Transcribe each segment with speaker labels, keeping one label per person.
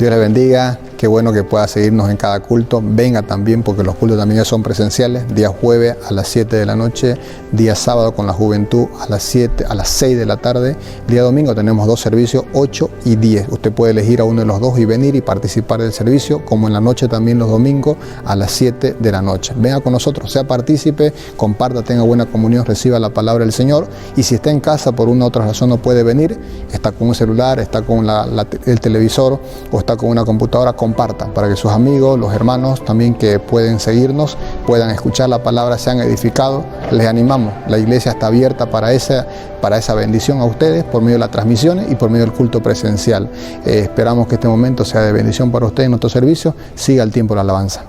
Speaker 1: Dios le bendiga, qué bueno que pueda seguirnos en cada culto. Venga también, porque los cultos también son presenciales. Día jueves a las 7 de la noche, día sábado con la juventud a las 6 de la tarde. Día domingo tenemos 2 servicios, 8 y 10. Usted puede elegir a uno de los dos y venir y participar del servicio, como en la noche también los domingos a las 7 de la noche. Venga con nosotros, sea partícipe, comparta, tenga buena comunión, reciba la palabra del Señor. Y si está en casa por una u otra razón no puede venir, está con un celular, está con el televisor o está con una computadora, compartan para que sus amigos, los hermanos también que pueden seguirnos, puedan escuchar la palabra, sean edificados. Les animamos, la iglesia está abierta para esa bendición a ustedes por medio de las transmisiones y por medio del culto presencial. Esperamos que este momento sea de bendición para ustedes en nuestro servicio. Siga el tiempo de la alabanza.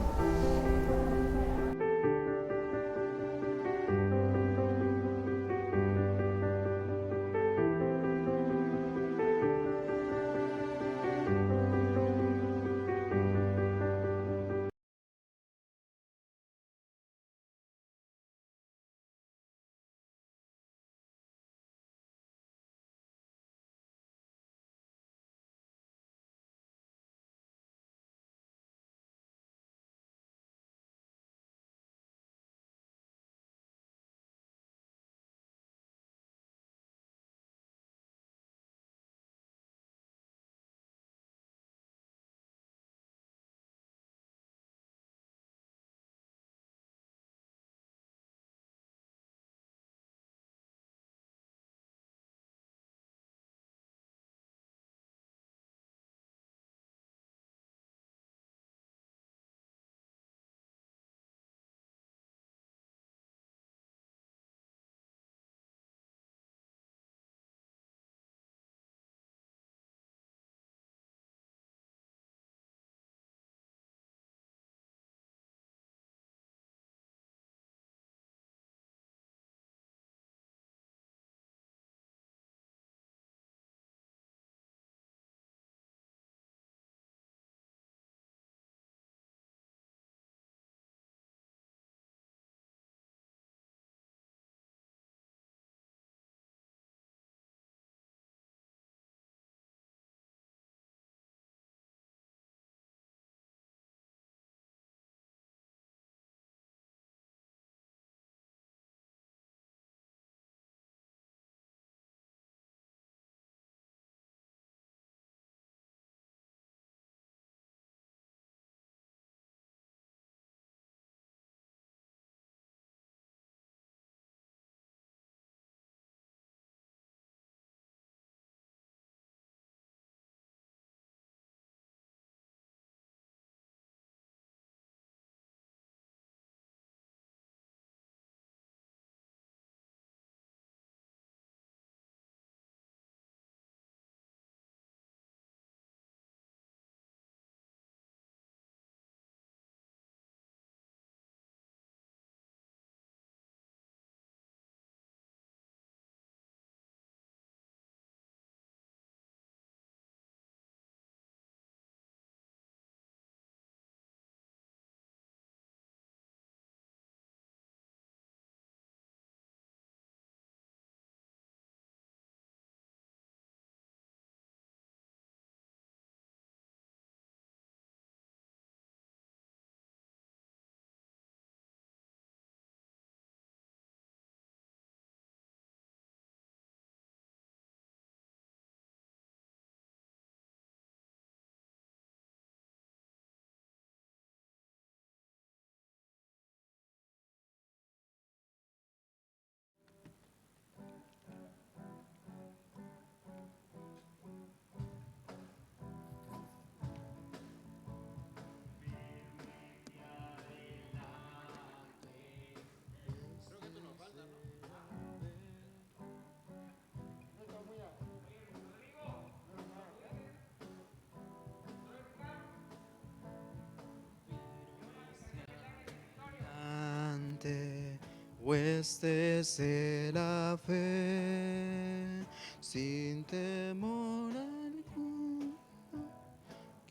Speaker 2: Huestes de la fe, sin temor alguno,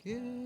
Speaker 2: que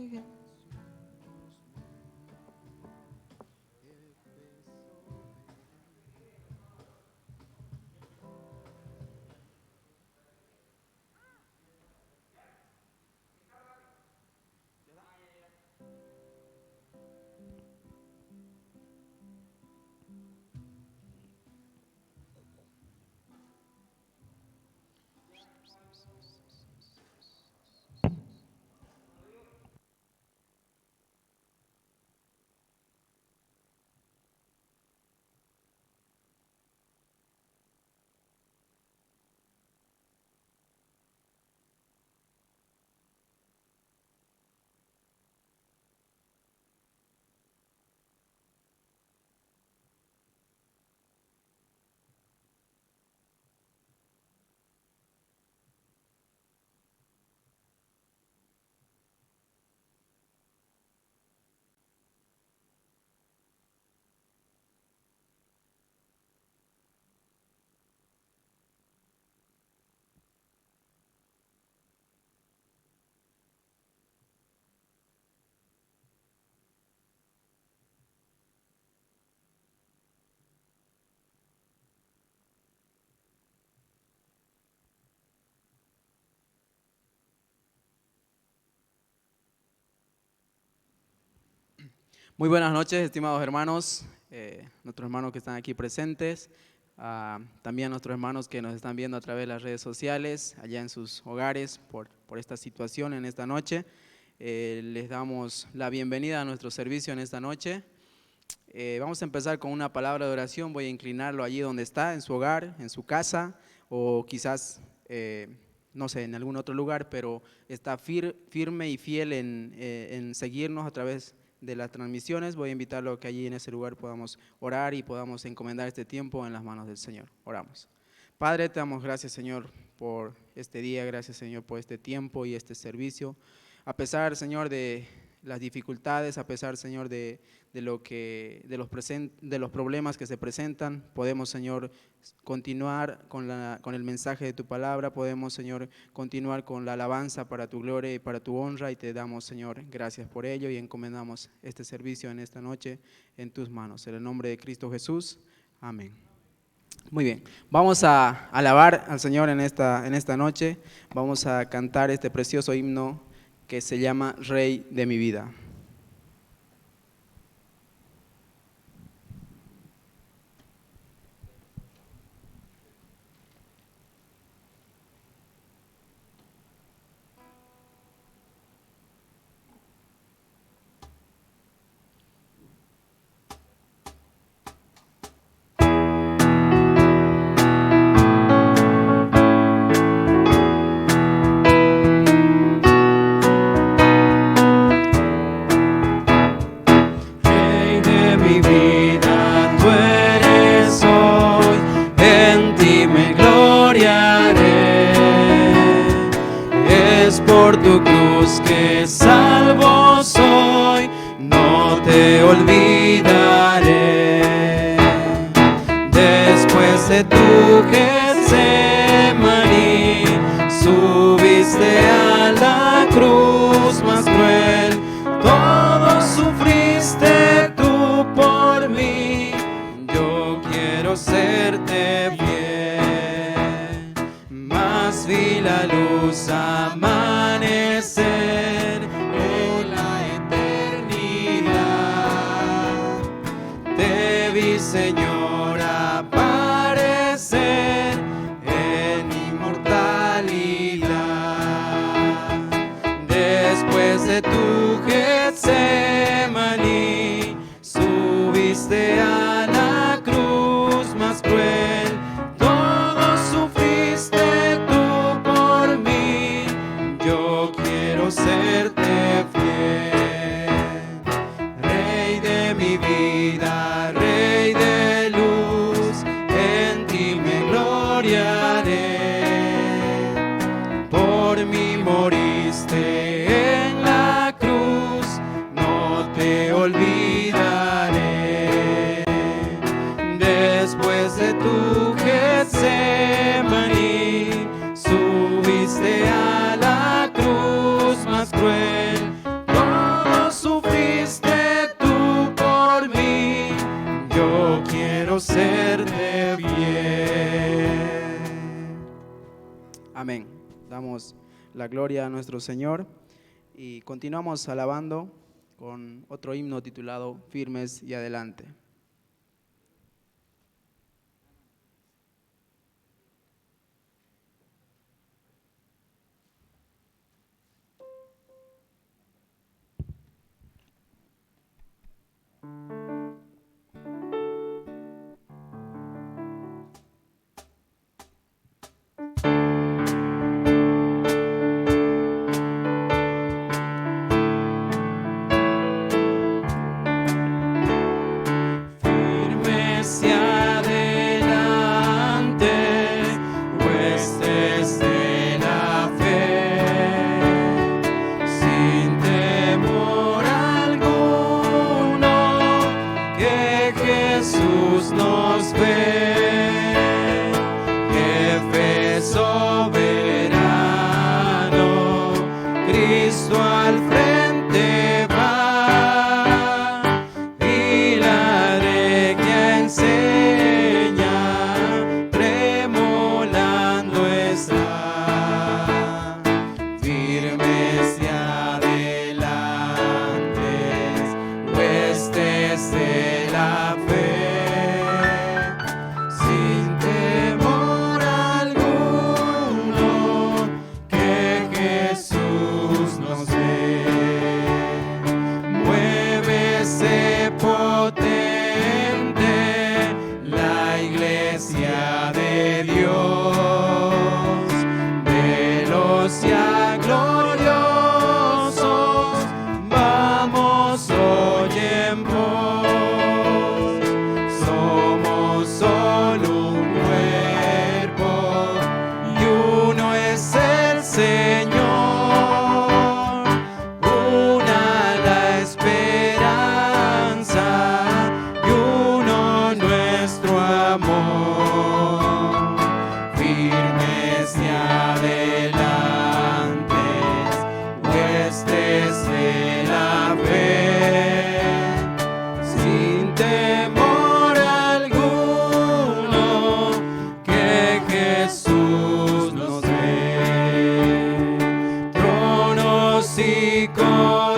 Speaker 2: Muy buenas noches, estimados hermanos, nuestros hermanos que están aquí presentes, también nuestros hermanos que nos están viendo a través de las redes sociales, allá en sus hogares por esta situación en esta noche. Les damos la bienvenida a nuestro servicio en esta noche. Vamos a empezar con una palabra de oración. Voy a inclinarlo allí donde está, en su hogar, en su casa, o quizás, no sé, en algún otro lugar, pero está firme y fiel en seguirnos a través de las transmisiones. Voy a invitarlo a que allí en ese lugar podamos orar y podamos encomendar este tiempo en las manos del Señor. Oramos. Padre, te damos gracias, Señor, por este día. Gracias, Señor, por este tiempo y este servicio. A pesar, Señor, de las dificultades, a pesar, Señor, de los problemas que se presentan, podemos, Señor, continuar con el mensaje de tu palabra. Podemos, Señor, continuar con la alabanza para tu gloria y para tu honra, y te damos, Señor, gracias por ello, y encomendamos este servicio en esta noche en tus manos. En el nombre de Cristo Jesús, amén. Muy bien, vamos a alabar al Señor en esta noche. Vamos a cantar este precioso himno que se llama Rey de mi vida.
Speaker 3: Por tu cruz que salvo soy, no te olvidaré. Después de tu Getsemaní, subiste a la cruz más cruel. Todo sufriste tú por mí, yo quiero serte fiel. Mas vi la luz amanecer en la eternidad. Te vi, Señor, aparecer en inmortalidad. Después de tu Getsemaní, subiste a la cruz más cruel. Todo sufriste tú por mí, yo quiero serte fiel. Rey de mi vida, Rey de luz, en ti me gloriaré. Por mí moriste en la cruz, no te olvidaré. Después de tu Getsemaní, subiste a la cruz más cruel. Todo sufriste tú por mí, yo quiero serte fiel.
Speaker 2: Amén. Damos la gloria a nuestro Señor y continuamos alabando con otro himno titulado Firmes y Adelante.
Speaker 3: Firmes y adelantes, la fe. Sin temor alguno, que Jesús nos ve. Muévese potente la iglesia de Dios, velocidad gloriosos, vamos hoy en pos. Somos solo un cuerpo y uno es el Señor, una la esperanza y uno nuestro amor. Firmes y adelantes, huestes de la fe, sin temor alguno, que Jesús nos ve. Tronos y coronas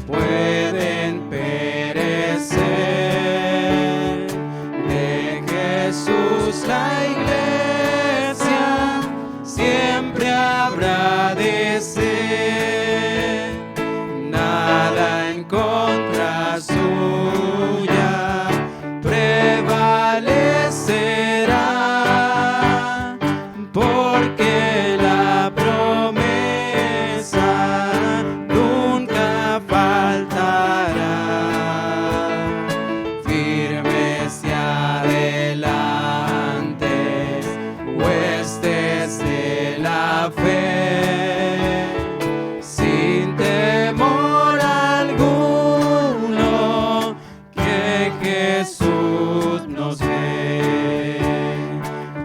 Speaker 3: pueden perecer, de Jesús la iglesia siempre habrá de ser. Nada en contra suya prevalecerá, porque la promesa nunca faltará. Firmes y adelantes, huestes de la fe, sin temor alguno, que Jesús nos ve.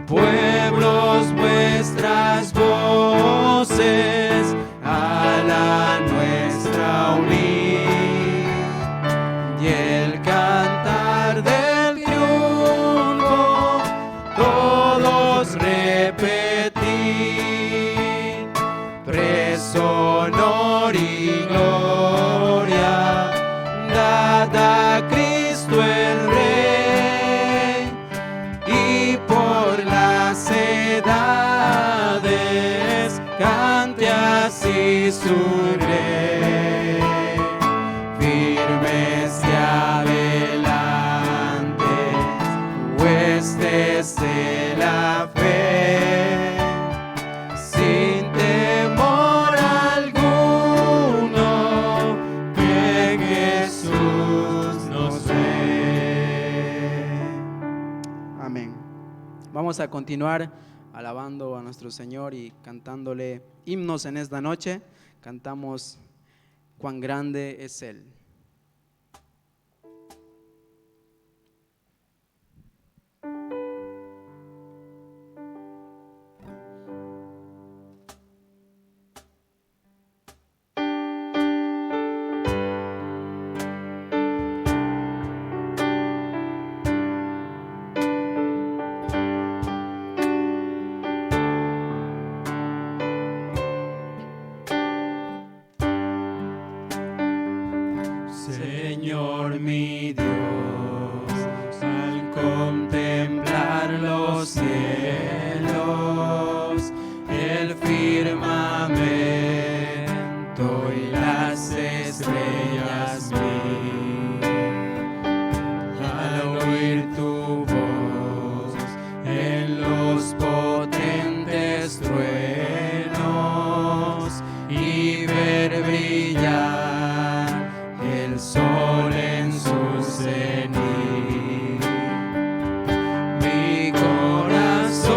Speaker 3: Pueblos, vuestras voces a la nuestra unir, y el cantar del triunfo todos repetir. Preso, honor y gloria, dada a Cristo el Rey, y por las edades cante así su rey. Firmes y adelantes, huestes de la fe, sin temor alguno, que Jesús nos ve.
Speaker 2: Amén. Vamos a continuar alabando a nuestro Señor y cantándole himnos en esta noche. Cantamos Cuán grande es Él.
Speaker 3: Señor mi Dios, al contemplar los cielos, el firmamento y las estrellas vi, al oír tu voz en los potentes truenos y ver brillar el sol en su cenit. Mi corazón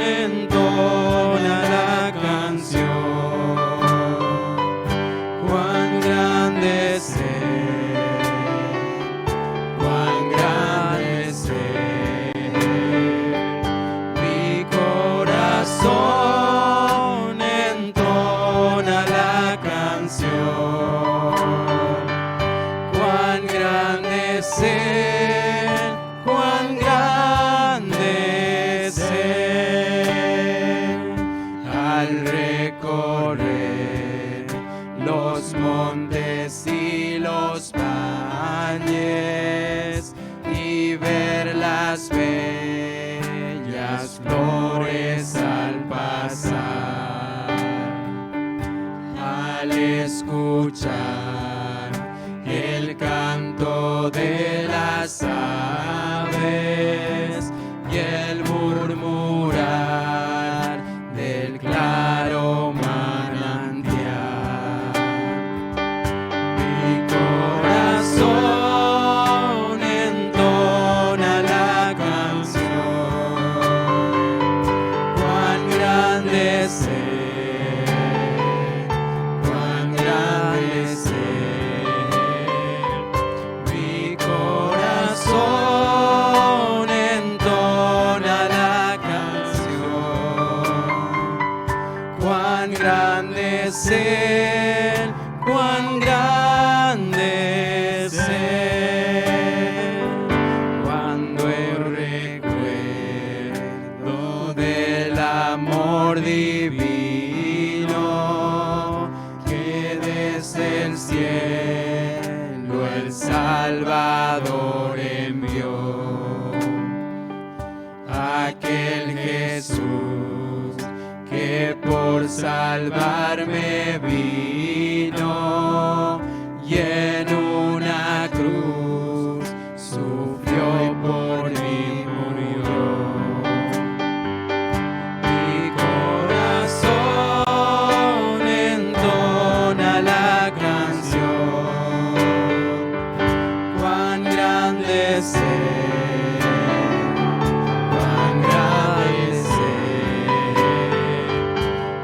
Speaker 3: entona la canción. Cuán grande es Él, cuán grande es Él. Mi corazón entona la canción. Cuán grande es Él, cuán grande es Él. Al recorrer los montes y los los valles y ver las bellas flores al pasar, al escuchar el canto de las aves y el murmurar del claro manantial. Mi corazón entona la canción, cuán grande es Él, cuán grande es Él. Mi corazón entona la canción, cuán grande es Él, cuán grande es Él. Cuando el recuerdo del amor divino que desde el cielo el Salvador envió, aquel Jesús que por salvarme vino y en una cruz sufrió por mí, murió. Mi corazón entona la canción, cuán grande es Él, cuán grande es Él.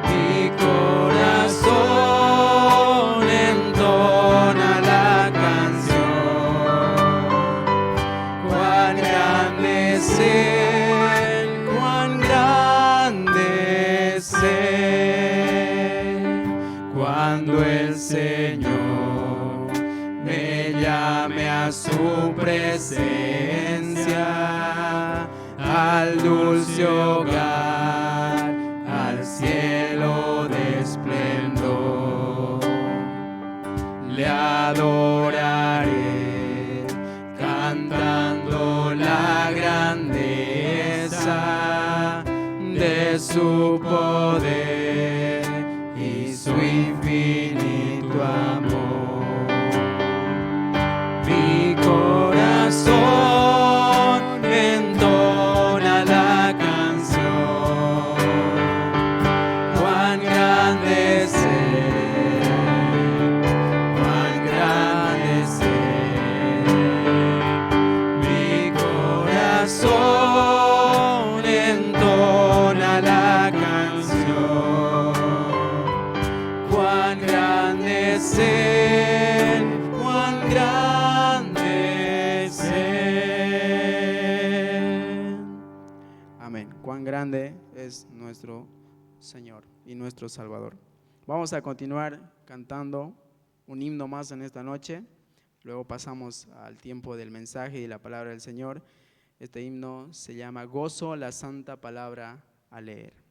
Speaker 3: Mi corazón entona la canción, cuán grande es Él, cuán grande es Él. Cuando el Señor me llame a su presencia, al dulce hogar, al cielo de esplendor, le adoraré cantando la grandeza de su poder y su infinito amor. Mi corazón entona la canción, cuán grande es Él, cuán grande es Él. Mi corazón entona la canción, cuán grande es Él, cuán grande es Él.
Speaker 2: Amén. Cuán grande es nuestro Señor y nuestro Salvador. Vamos a continuar cantando un himno más en esta noche. Luego pasamos al tiempo del mensaje y la palabra del Señor. Este himno se llama Gozo la Santa Palabra a leer.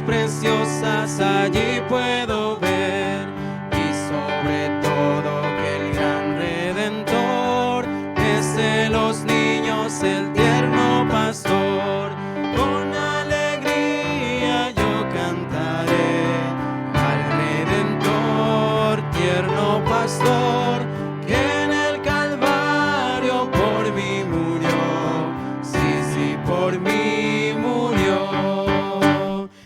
Speaker 3: Preciosas allí puedo ver, y sobre todo que el gran Redentor es de los niños el tierno pastor. Con alegría yo cantaré al Redentor, tierno pastor, que en el Calvario por mí murió, sí, por mí murió.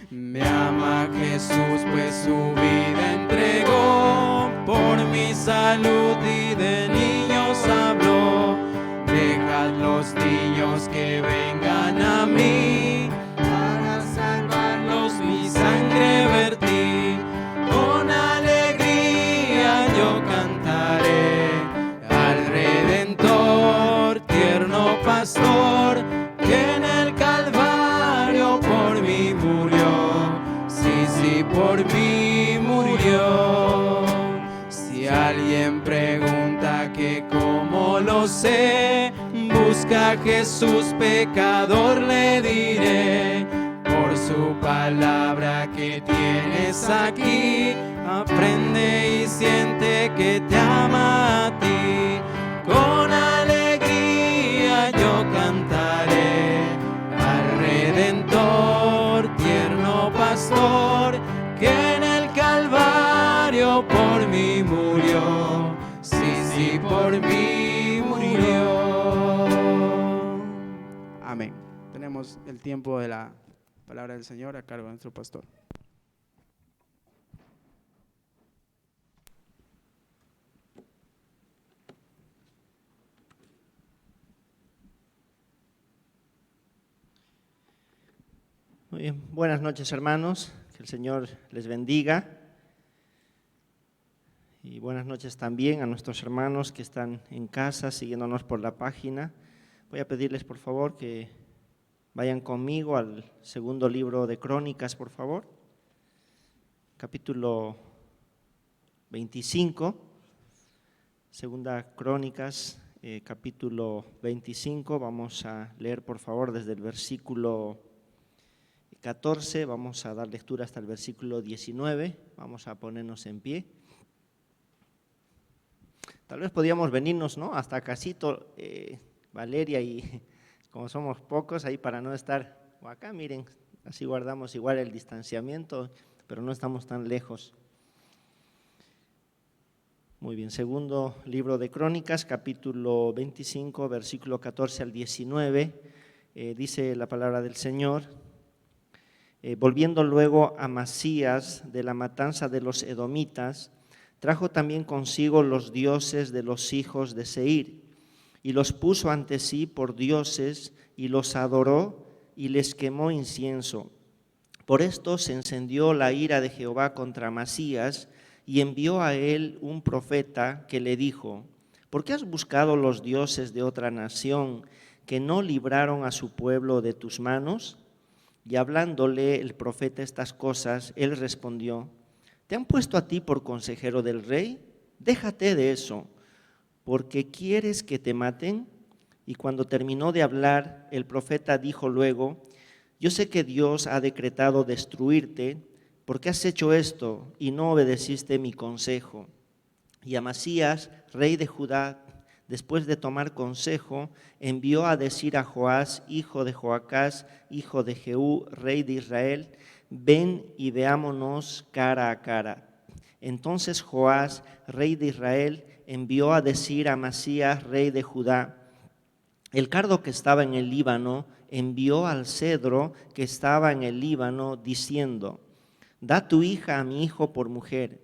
Speaker 3: Me ama Jesús, pues su vida entregó, por mi salud y de niños habló. Dejad los niños que vengan a mí, para salvarlos mi sangre vertí. Con alegría yo cantaré al Redentor. fe, busca a Jesús pecador, le diré, por su palabra que tienes aquí, aprende y siente que te ama a ti. Con alegría yo cantaré al Redentor, tierno pastor, que en el Calvario por mí murió, sí, por mí murió.
Speaker 2: Amén. Tenemos el tiempo de la palabra del Señor a cargo de nuestro pastor.
Speaker 4: Muy bien, buenas noches hermanos, que el Señor les bendiga y buenas noches también a nuestros hermanos que están en casa siguiéndonos por la página. Voy a pedirles por favor que vayan conmigo al segundo libro de Crónicas, por favor, capítulo 25, segunda Crónicas, capítulo 25, vamos a leer por favor desde el versículo 14, vamos a dar lectura hasta el versículo 19, vamos a ponernos en pie. Tal vez podíamos venirnos, ¿no?, hasta casito, Valeria, y como somos pocos ahí para no estar, o acá miren, así guardamos igual el distanciamiento, pero no estamos tan lejos. Muy bien, segundo libro de Crónicas, capítulo 25, versículo 14 al 19, dice la palabra del Señor. Volviendo luego Amasías de la matanza de los edomitas, trajo también consigo los dioses de los hijos de Seir, y los puso ante sí por dioses, y los adoró, y les quemó incienso. Por esto se encendió la ira de Jehová contra Amasías, y envió a él un profeta que le dijo: ¿por qué has buscado los dioses de otra nación que no libraron a su pueblo de tus manos? Y hablándole el profeta estas cosas, él respondió: ¿te han puesto a ti por consejero del rey? Déjate de eso, porque ¿quieres que te maten? Y cuando terminó de hablar, el profeta dijo luego: yo sé que Dios ha decretado destruirte, porque has hecho esto y no obedeciste mi consejo. Y Amasías, rey de Judá, después de tomar consejo, envió a decir a Joás, hijo de Joacás, hijo de Jehú, rey de Israel: ven y veámonos cara a cara. Entonces Joás, rey de Israel, envió a decir a Amasías, rey de Judá: el cardo que estaba en el Líbano envió al cedro que estaba en el Líbano, diciendo: da tu hija a mi hijo por mujer.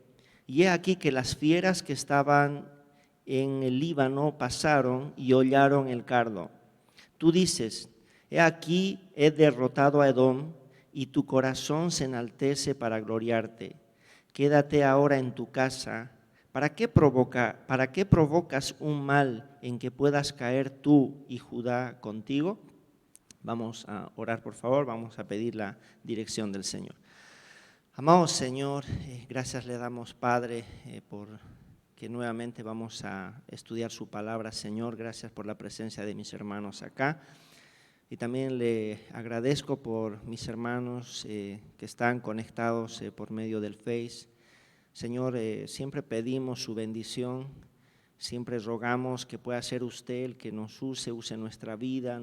Speaker 4: Y he aquí que las fieras que estaban en el Líbano pasaron y hollaron el cardo. Tú dices: he aquí he derrotado a Edom, y tu corazón se enaltece para gloriarte. Quédate ahora en tu casa. ¿Para qué provocas un mal en que puedas caer tú y Judá contigo? Vamos a orar, por favor, vamos a pedir la dirección del Señor. Amado Señor, gracias le damos, Padre, por que nuevamente vamos a estudiar su palabra. Señor, gracias por la presencia de mis hermanos acá. Y también le agradezco por mis hermanos que están conectados por medio del Face. Señor, siempre pedimos su bendición, siempre rogamos que pueda ser usted el que nos use nuestra vida,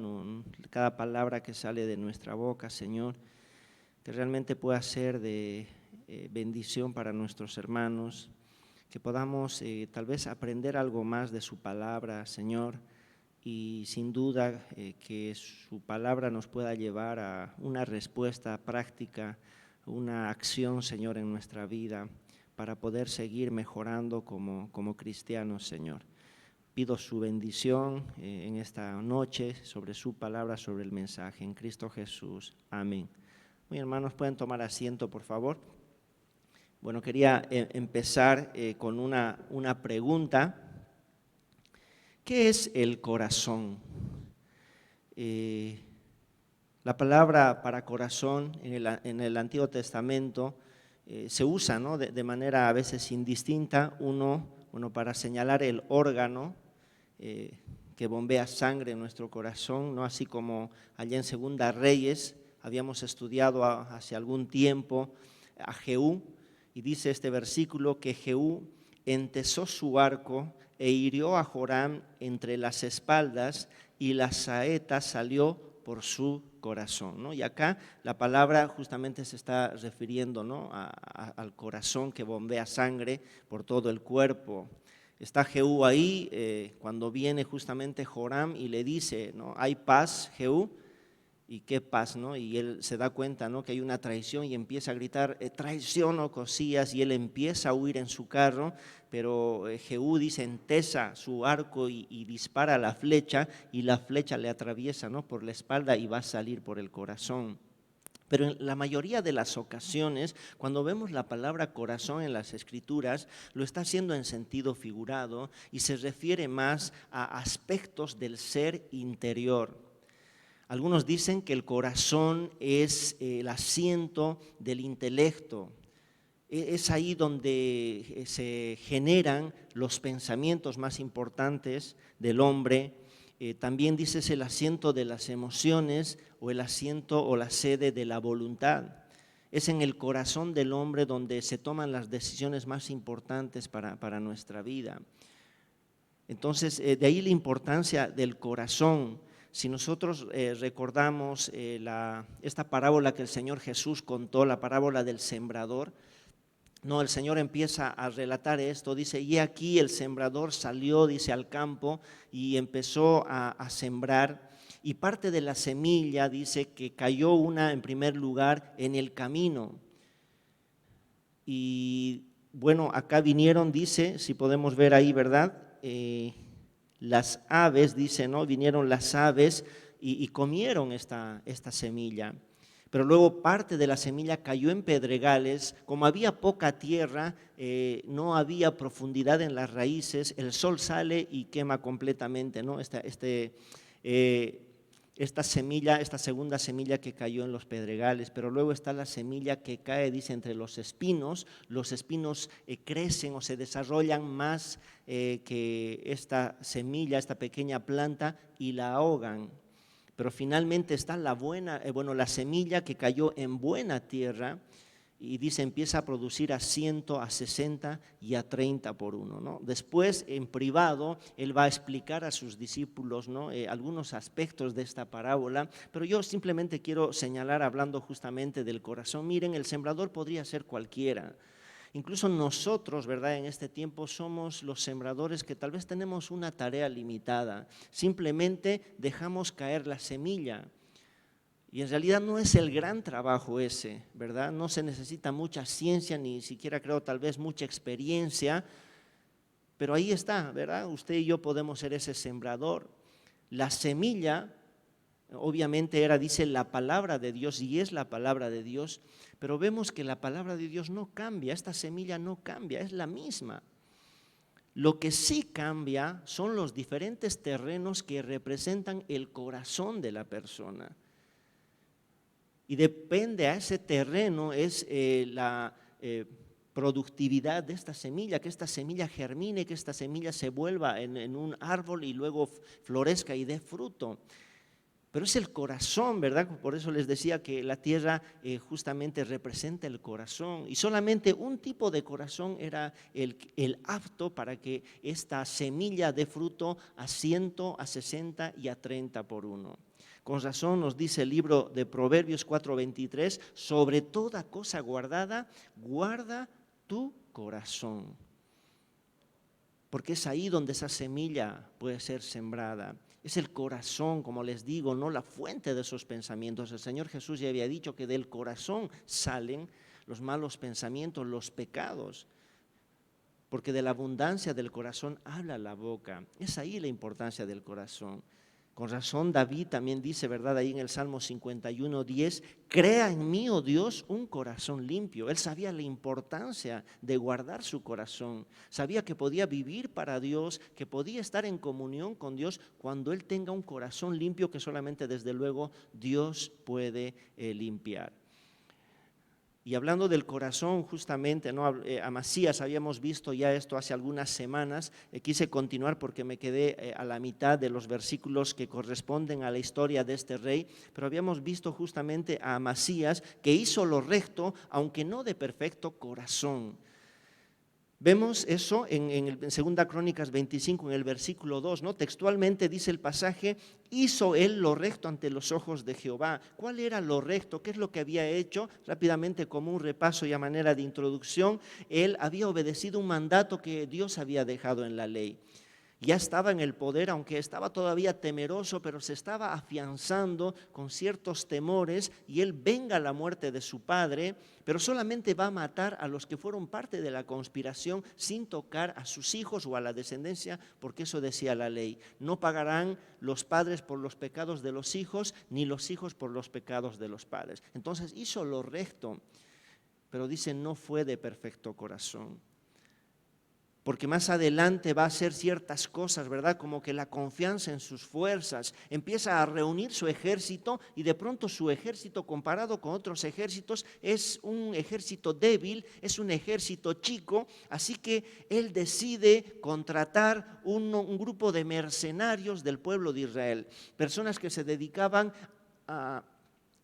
Speaker 4: cada palabra que sale de nuestra boca, Señor, que realmente pueda ser de bendición para nuestros hermanos, que podamos tal vez aprender algo más de su palabra, Señor, y sin duda que su palabra nos pueda llevar a una respuesta práctica, una acción, Señor, en nuestra vida, para poder seguir mejorando como cristianos, Señor. Pido su bendición en esta noche sobre su palabra, sobre el mensaje, en Cristo Jesús. Amén. Muy hermanos, ¿pueden tomar asiento, por favor? Bueno, quería empezar con una pregunta. ¿Qué es el corazón? La palabra para corazón en el Antiguo Testamento se usa, ¿no?, de manera a veces indistinta, uno para señalar el órgano que bombea sangre en nuestro corazón, ¿no? Así como allá en Segunda Reyes habíamos estudiado hace algún tiempo a Jehú, y dice este versículo que Jehú entesó su arco e hirió a Joram entre las espaldas y la saeta salió por su corazón, ¿no? Y acá la palabra justamente se está refiriendo, ¿no? al corazón que bombea sangre por todo el cuerpo. Está Jehú ahí cuando viene justamente Joram y le dice, ¿no? ¿Hay paz, Jehú? ¿Y qué paz, no? Y él se da cuenta, ¿no? Que hay una traición y empieza a gritar, traición, oh Cosías, y él empieza a huir en su carro, pero Jehú dice, entesa su arco y dispara la flecha, y la flecha le atraviesa, ¿no? Por la espalda y va a salir por el corazón. Pero en la mayoría de las ocasiones, cuando vemos la palabra corazón en las Escrituras, lo está haciendo en sentido figurado y se refiere más a aspectos del ser interior. Algunos dicen que el corazón es el asiento del intelecto. Es ahí donde se generan los pensamientos más importantes del hombre. También dice es el asiento de las emociones o el asiento o la sede de la voluntad. Es en el corazón del hombre donde se toman las decisiones más importantes para nuestra vida. Entonces, de ahí la importancia del corazón. Si nosotros recordamos esta parábola que el Señor Jesús contó, la parábola del sembrador, no, el Señor empieza a relatar esto, dice, y aquí el sembrador salió, dice, al campo y empezó a sembrar, y parte de la semilla, dice, que cayó una en primer lugar en el camino. Y bueno, acá vinieron, dice, si podemos ver ahí, ¿verdad?, las aves, dice, ¿no? Vinieron las aves y comieron esta semilla. Pero luego parte de la semilla cayó en pedregales, como había poca tierra, no había profundidad en las raíces, el sol sale y quema completamente, ¿no? Esta semilla, esta segunda semilla que cayó en los pedregales, pero luego está la semilla que cae, dice, entre los espinos crecen o se desarrollan más que esta semilla, esta pequeña planta, y la ahogan. Pero finalmente está la semilla que cayó en buena tierra, y dice, empieza a producir a 100, a 60 y a 30 por uno, ¿no? Después, en privado, él va a explicar a sus discípulos, ¿no? Algunos aspectos de esta parábola, pero yo simplemente quiero señalar, hablando justamente del corazón, miren, el sembrador podría ser cualquiera. Incluso nosotros, ¿verdad?, en este tiempo somos los sembradores que tal vez tenemos una tarea limitada, simplemente dejamos caer la semilla. Y en realidad no es el gran trabajo ese, ¿verdad? No se necesita mucha ciencia, ni siquiera creo tal vez mucha experiencia, pero ahí está, ¿verdad? Usted y yo podemos ser ese sembrador. La semilla, obviamente dice, la palabra de Dios, y es la palabra de Dios, pero vemos que la palabra de Dios no cambia, esta semilla no cambia, es la misma. Lo que sí cambia son los diferentes terrenos que representan el corazón de la persona. Y depende a ese terreno es la productividad de esta semilla, que esta semilla germine, que esta semilla se vuelva en un árbol y luego florezca y dé fruto. Pero es el corazón, ¿verdad? Por eso les decía que la tierra justamente representa el corazón, y solamente un tipo de corazón era el apto para que esta semilla dé fruto a 100, a 60 y a 30 por uno. Con razón nos dice el libro de Proverbios 4:23, sobre toda cosa guardada, guarda tu corazón. Porque es ahí donde esa semilla puede ser sembrada. Es el corazón, como les digo, no la fuente de esos pensamientos. El Señor Jesús ya había dicho que del corazón salen los malos pensamientos, los pecados. Porque de la abundancia del corazón habla la boca. Es ahí la importancia del corazón. Con razón David también dice, ¿verdad?, ahí en el Salmo 51:10, crea en mí, oh Dios, un corazón limpio. Él sabía la importancia de guardar su corazón, sabía que podía vivir para Dios, que podía estar en comunión con Dios cuando él tenga un corazón limpio que solamente desde luego Dios puede limpiar. Y hablando del corazón, justamente, ¿no? Amasías, habíamos visto ya esto hace algunas semanas, quise continuar porque me quedé a la mitad de los versículos que corresponden a la historia de este rey, pero habíamos visto justamente a Amasías que hizo lo recto, aunque no de perfecto corazón. Vemos eso en 2 Crónicas 25, en el versículo 2, ¿no? Textualmente dice el pasaje, hizo él lo recto ante los ojos de Jehová. ¿Cuál era lo recto? ¿Qué es lo que había hecho? Rápidamente, como un repaso y a manera de introducción, él había obedecido un mandato que Dios había dejado en la ley. Ya estaba en el poder, aunque estaba todavía temeroso, pero se estaba afianzando con ciertos temores, y él venga la muerte de su padre, pero solamente va a matar a los que fueron parte de la conspiración sin tocar a sus hijos o a la descendencia, porque eso decía la ley. No pagarán los padres por los pecados de los hijos, ni los hijos por los pecados de los padres. Entonces hizo lo recto, pero dice no fue de perfecto corazón. Porque más adelante va a hacer ciertas cosas, ¿verdad? Como que la confianza en sus fuerzas, empieza a reunir su ejército y de pronto su ejército comparado con otros ejércitos es un ejército débil, es un ejército chico, así que él decide contratar un grupo de mercenarios del pueblo de Israel, personas que se dedicaban a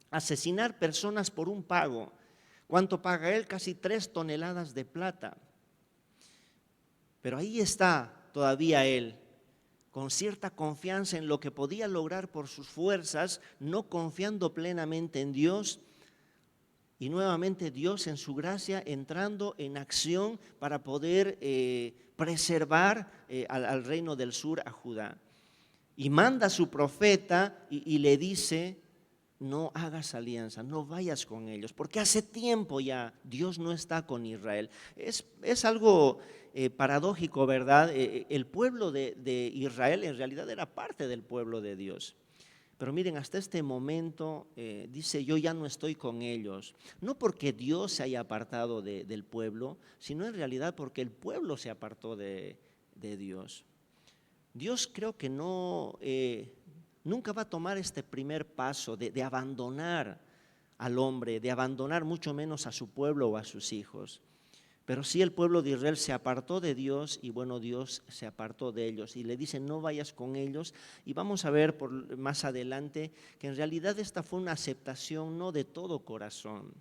Speaker 4: asesinar personas por un pago. ¿Cuánto paga él? Casi 3 toneladas de plata. Pero ahí está todavía él, con cierta confianza en lo que podía lograr por sus fuerzas, no confiando plenamente en Dios. Y nuevamente Dios en su gracia entrando en acción para poder preservar al reino del sur, a Judá. Y manda a su profeta y le dice, no hagas alianza, no vayas con ellos, porque hace tiempo ya Dios no está con Israel. Es algo paradójico, ¿verdad? El pueblo de Israel en realidad era parte del pueblo de Dios. Pero miren, hasta este momento dice, yo ya no estoy con ellos. No porque Dios se haya apartado del pueblo, sino en realidad porque el pueblo se apartó de Dios. Dios creo que nunca va a tomar este primer paso de abandonar al hombre, de abandonar mucho menos a su pueblo o a sus hijos. Pero sí el pueblo de Israel se apartó de Dios y bueno, Dios se apartó de ellos y le dice no vayas con ellos, y vamos a ver más adelante que en realidad esta fue una aceptación no de todo corazón,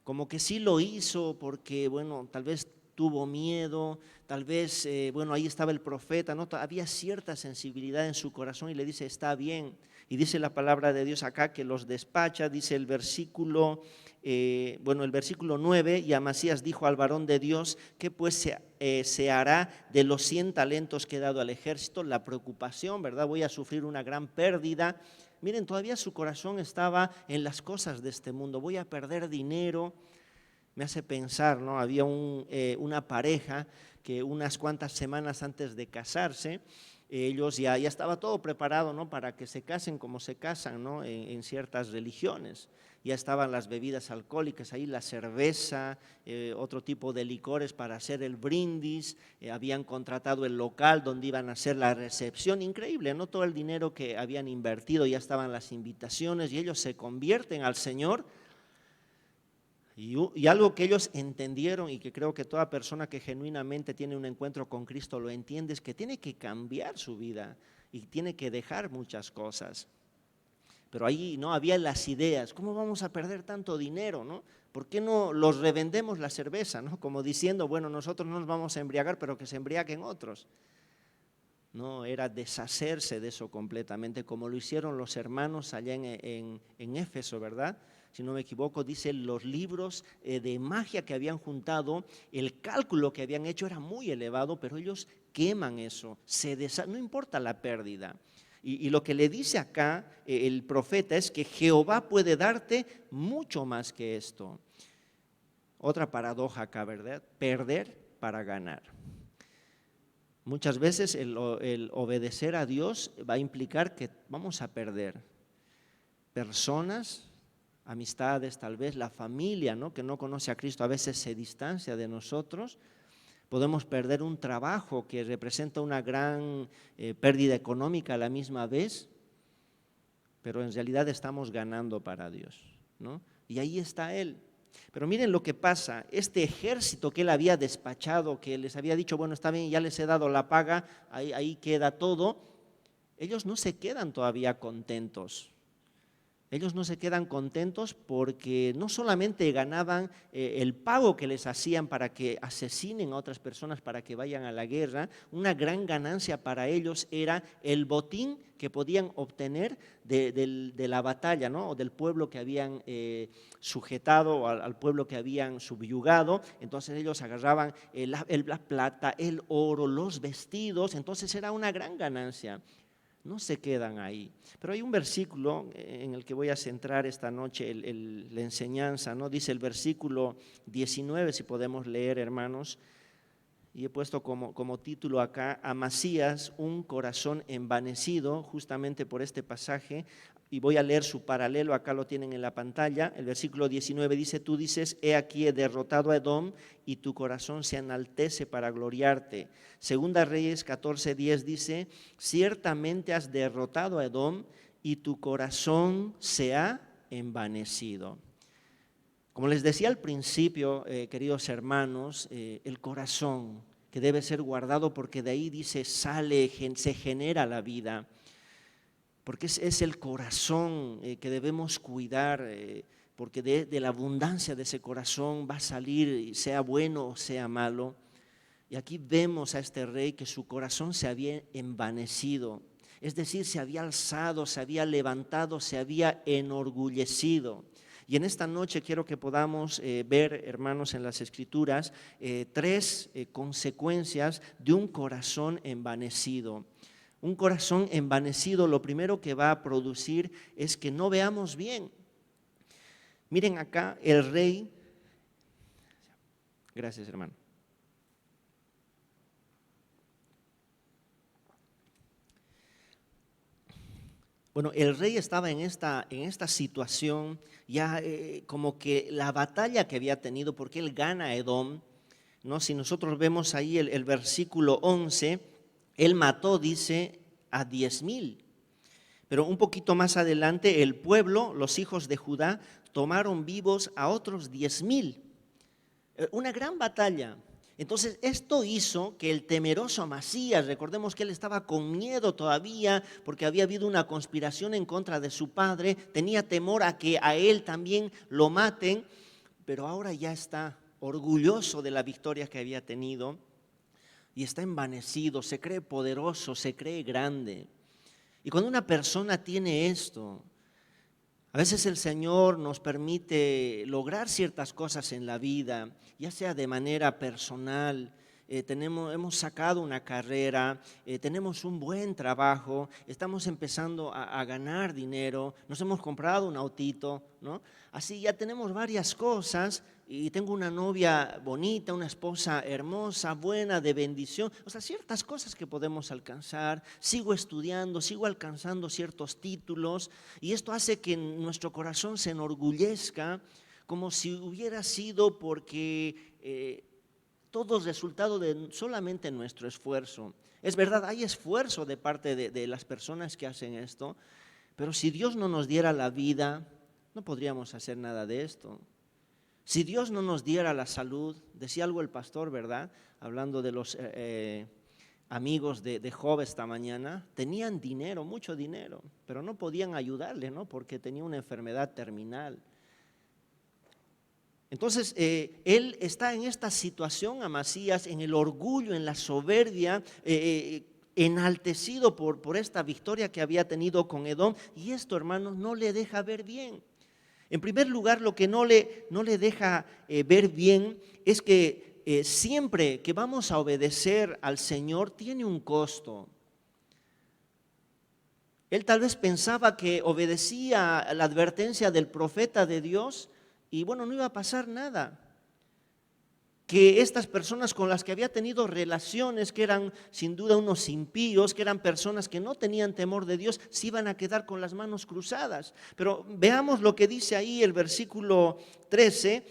Speaker 4: como que sí lo hizo porque bueno, tal vez tuvo miedo, tal vez, bueno, ahí estaba el profeta, ¿no? Había cierta sensibilidad en su corazón y le dice, está bien. Y dice la palabra de Dios acá que los despacha, dice el versículo, el versículo 9, y Amasías dijo al varón de Dios, que pues se hará de los 100 talentos que he dado al ejército, la preocupación, ¿verdad? Voy a sufrir una gran pérdida. Miren, todavía su corazón estaba en las cosas de este mundo, voy a perder dinero. Me hace pensar, ¿no? Había una pareja que unas cuantas semanas antes de casarse, ellos ya estaba todo preparado, ¿no? Para que se casen como se casan, ¿no? En ciertas religiones. Ya estaban las bebidas alcohólicas ahí, la cerveza, otro tipo de licores para hacer el brindis, habían contratado el local donde iban a hacer la recepción, increíble, ¿no? Todo el dinero que habían invertido, ya estaban las invitaciones y ellos se convierten al Señor. Y algo que ellos entendieron y que creo que toda persona que genuinamente tiene un encuentro con Cristo lo entiende, es que tiene que cambiar su vida y tiene que dejar muchas cosas. Pero ahí no había las ideas, ¿cómo vamos a perder tanto dinero, no? ¿Por qué no los revendemos la cerveza, no? Como diciendo, bueno, nosotros no nos vamos a embriagar, pero que se embriaguen otros. No, era deshacerse de eso completamente, como lo hicieron los hermanos allá en Éfeso, ¿verdad? Si no me equivoco, dice los libros de magia que habían juntado, el cálculo que habían hecho era muy elevado, pero ellos queman eso, no importa la pérdida. Y lo que le dice acá el profeta es que Jehová puede darte mucho más que esto. Otra paradoja acá, ¿verdad? Perder para ganar. Muchas veces el obedecer a Dios va a implicar que vamos a perder personas, amistades, tal vez la familia, ¿no? Que no conoce a Cristo, a veces se distancia de nosotros. Podemos perder un trabajo que representa una gran pérdida económica a la misma vez, pero en realidad estamos ganando para Dios, ¿no? Y ahí está Él. Pero miren lo que pasa, este ejército que él había despachado, que les había dicho, bueno, está bien, ya les he dado la paga, ahí queda todo, ellos no se quedan todavía contentos. Ellos no se quedan contentos porque no solamente ganaban el pago que les hacían para que asesinen a otras personas para que vayan a la guerra, una gran ganancia para ellos era el botín que podían obtener de la batalla, ¿no? O del pueblo que habían sujetado, al pueblo que habían subyugado. Entonces ellos agarraban la plata, el oro, los vestidos, entonces era una gran ganancia. No se quedan ahí. Pero hay un versículo en el que voy a centrar esta noche la enseñanza, ¿no? Dice el versículo 19, si podemos leer, hermanos, y he puesto como título acá, Amasías, un corazón envanecido, justamente por este pasaje, y voy a leer su paralelo, acá lo tienen en la pantalla. El versículo 19 dice, tú dices, he aquí he derrotado a Edom y tu corazón se enaltece para gloriarte. Segunda Reyes 14:10 dice, ciertamente has derrotado a Edom y tu corazón se ha envanecido. Como les decía al principio, queridos hermanos, el corazón que debe ser guardado porque de ahí dice, se genera la vida. Porque es el corazón que debemos cuidar, porque de la abundancia de ese corazón va a salir, sea bueno o sea malo. Y aquí vemos a este rey que su corazón se había envanecido, es decir, se había alzado, se había levantado, se había enorgullecido. Y en esta noche quiero que podamos ver, hermanos, en las Escrituras, tres consecuencias de un corazón envanecido. Un corazón envanecido lo primero que va a producir es que no veamos bien. Miren acá el rey, gracias hermano. Bueno, el rey estaba en esta situación ya como que la batalla que había tenido, porque él gana a Edom, ¿no? Si nosotros vemos ahí el versículo 11, él mató, dice, a 10,000. Pero un poquito más adelante, el pueblo, los hijos de Judá, tomaron vivos a otros 10,000. Una gran batalla. Entonces, esto hizo que el temeroso Amasías, recordemos que él estaba con miedo todavía porque había habido una conspiración en contra de su padre, tenía temor a que a él también lo maten, pero ahora ya está orgulloso de la victoria que había tenido y está envanecido, se cree poderoso, se cree grande. Y cuando una persona tiene esto, a veces el Señor nos permite lograr ciertas cosas en la vida, ya sea de manera personal. Hemos sacado una carrera, tenemos un buen trabajo, estamos empezando a ganar dinero, nos hemos comprado un autito, ¿no? Así ya tenemos varias cosas y tengo una novia bonita, una esposa hermosa, buena, de bendición. O sea, ciertas cosas que podemos alcanzar, sigo estudiando, sigo alcanzando ciertos títulos y esto hace que nuestro corazón se enorgullezca como si hubiera sido porque todo es resultado de solamente nuestro esfuerzo. Es verdad, hay esfuerzo de parte de las personas que hacen esto, pero si Dios no nos diera la vida, no podríamos hacer nada de esto. Si Dios no nos diera la salud, decía algo el pastor, ¿verdad? Hablando de los amigos de Job esta mañana, tenían dinero, mucho dinero, pero no podían ayudarle, ¿no? Porque tenía una enfermedad terminal. Entonces, él está en esta situación, Amasías, en el orgullo, en la soberbia, enaltecido por esta victoria que había tenido con Edom, y esto, hermanos, no le deja ver bien. En primer lugar, lo que no le deja ver bien es que siempre que vamos a obedecer al Señor tiene un costo. Él tal vez pensaba que obedecía a la advertencia del profeta de Dios y bueno, no iba a pasar nada. Que estas personas con las que había tenido relaciones, que eran sin duda unos impíos, que eran personas que no tenían temor de Dios, se iban a quedar con las manos cruzadas. Pero veamos lo que dice ahí el versículo 13,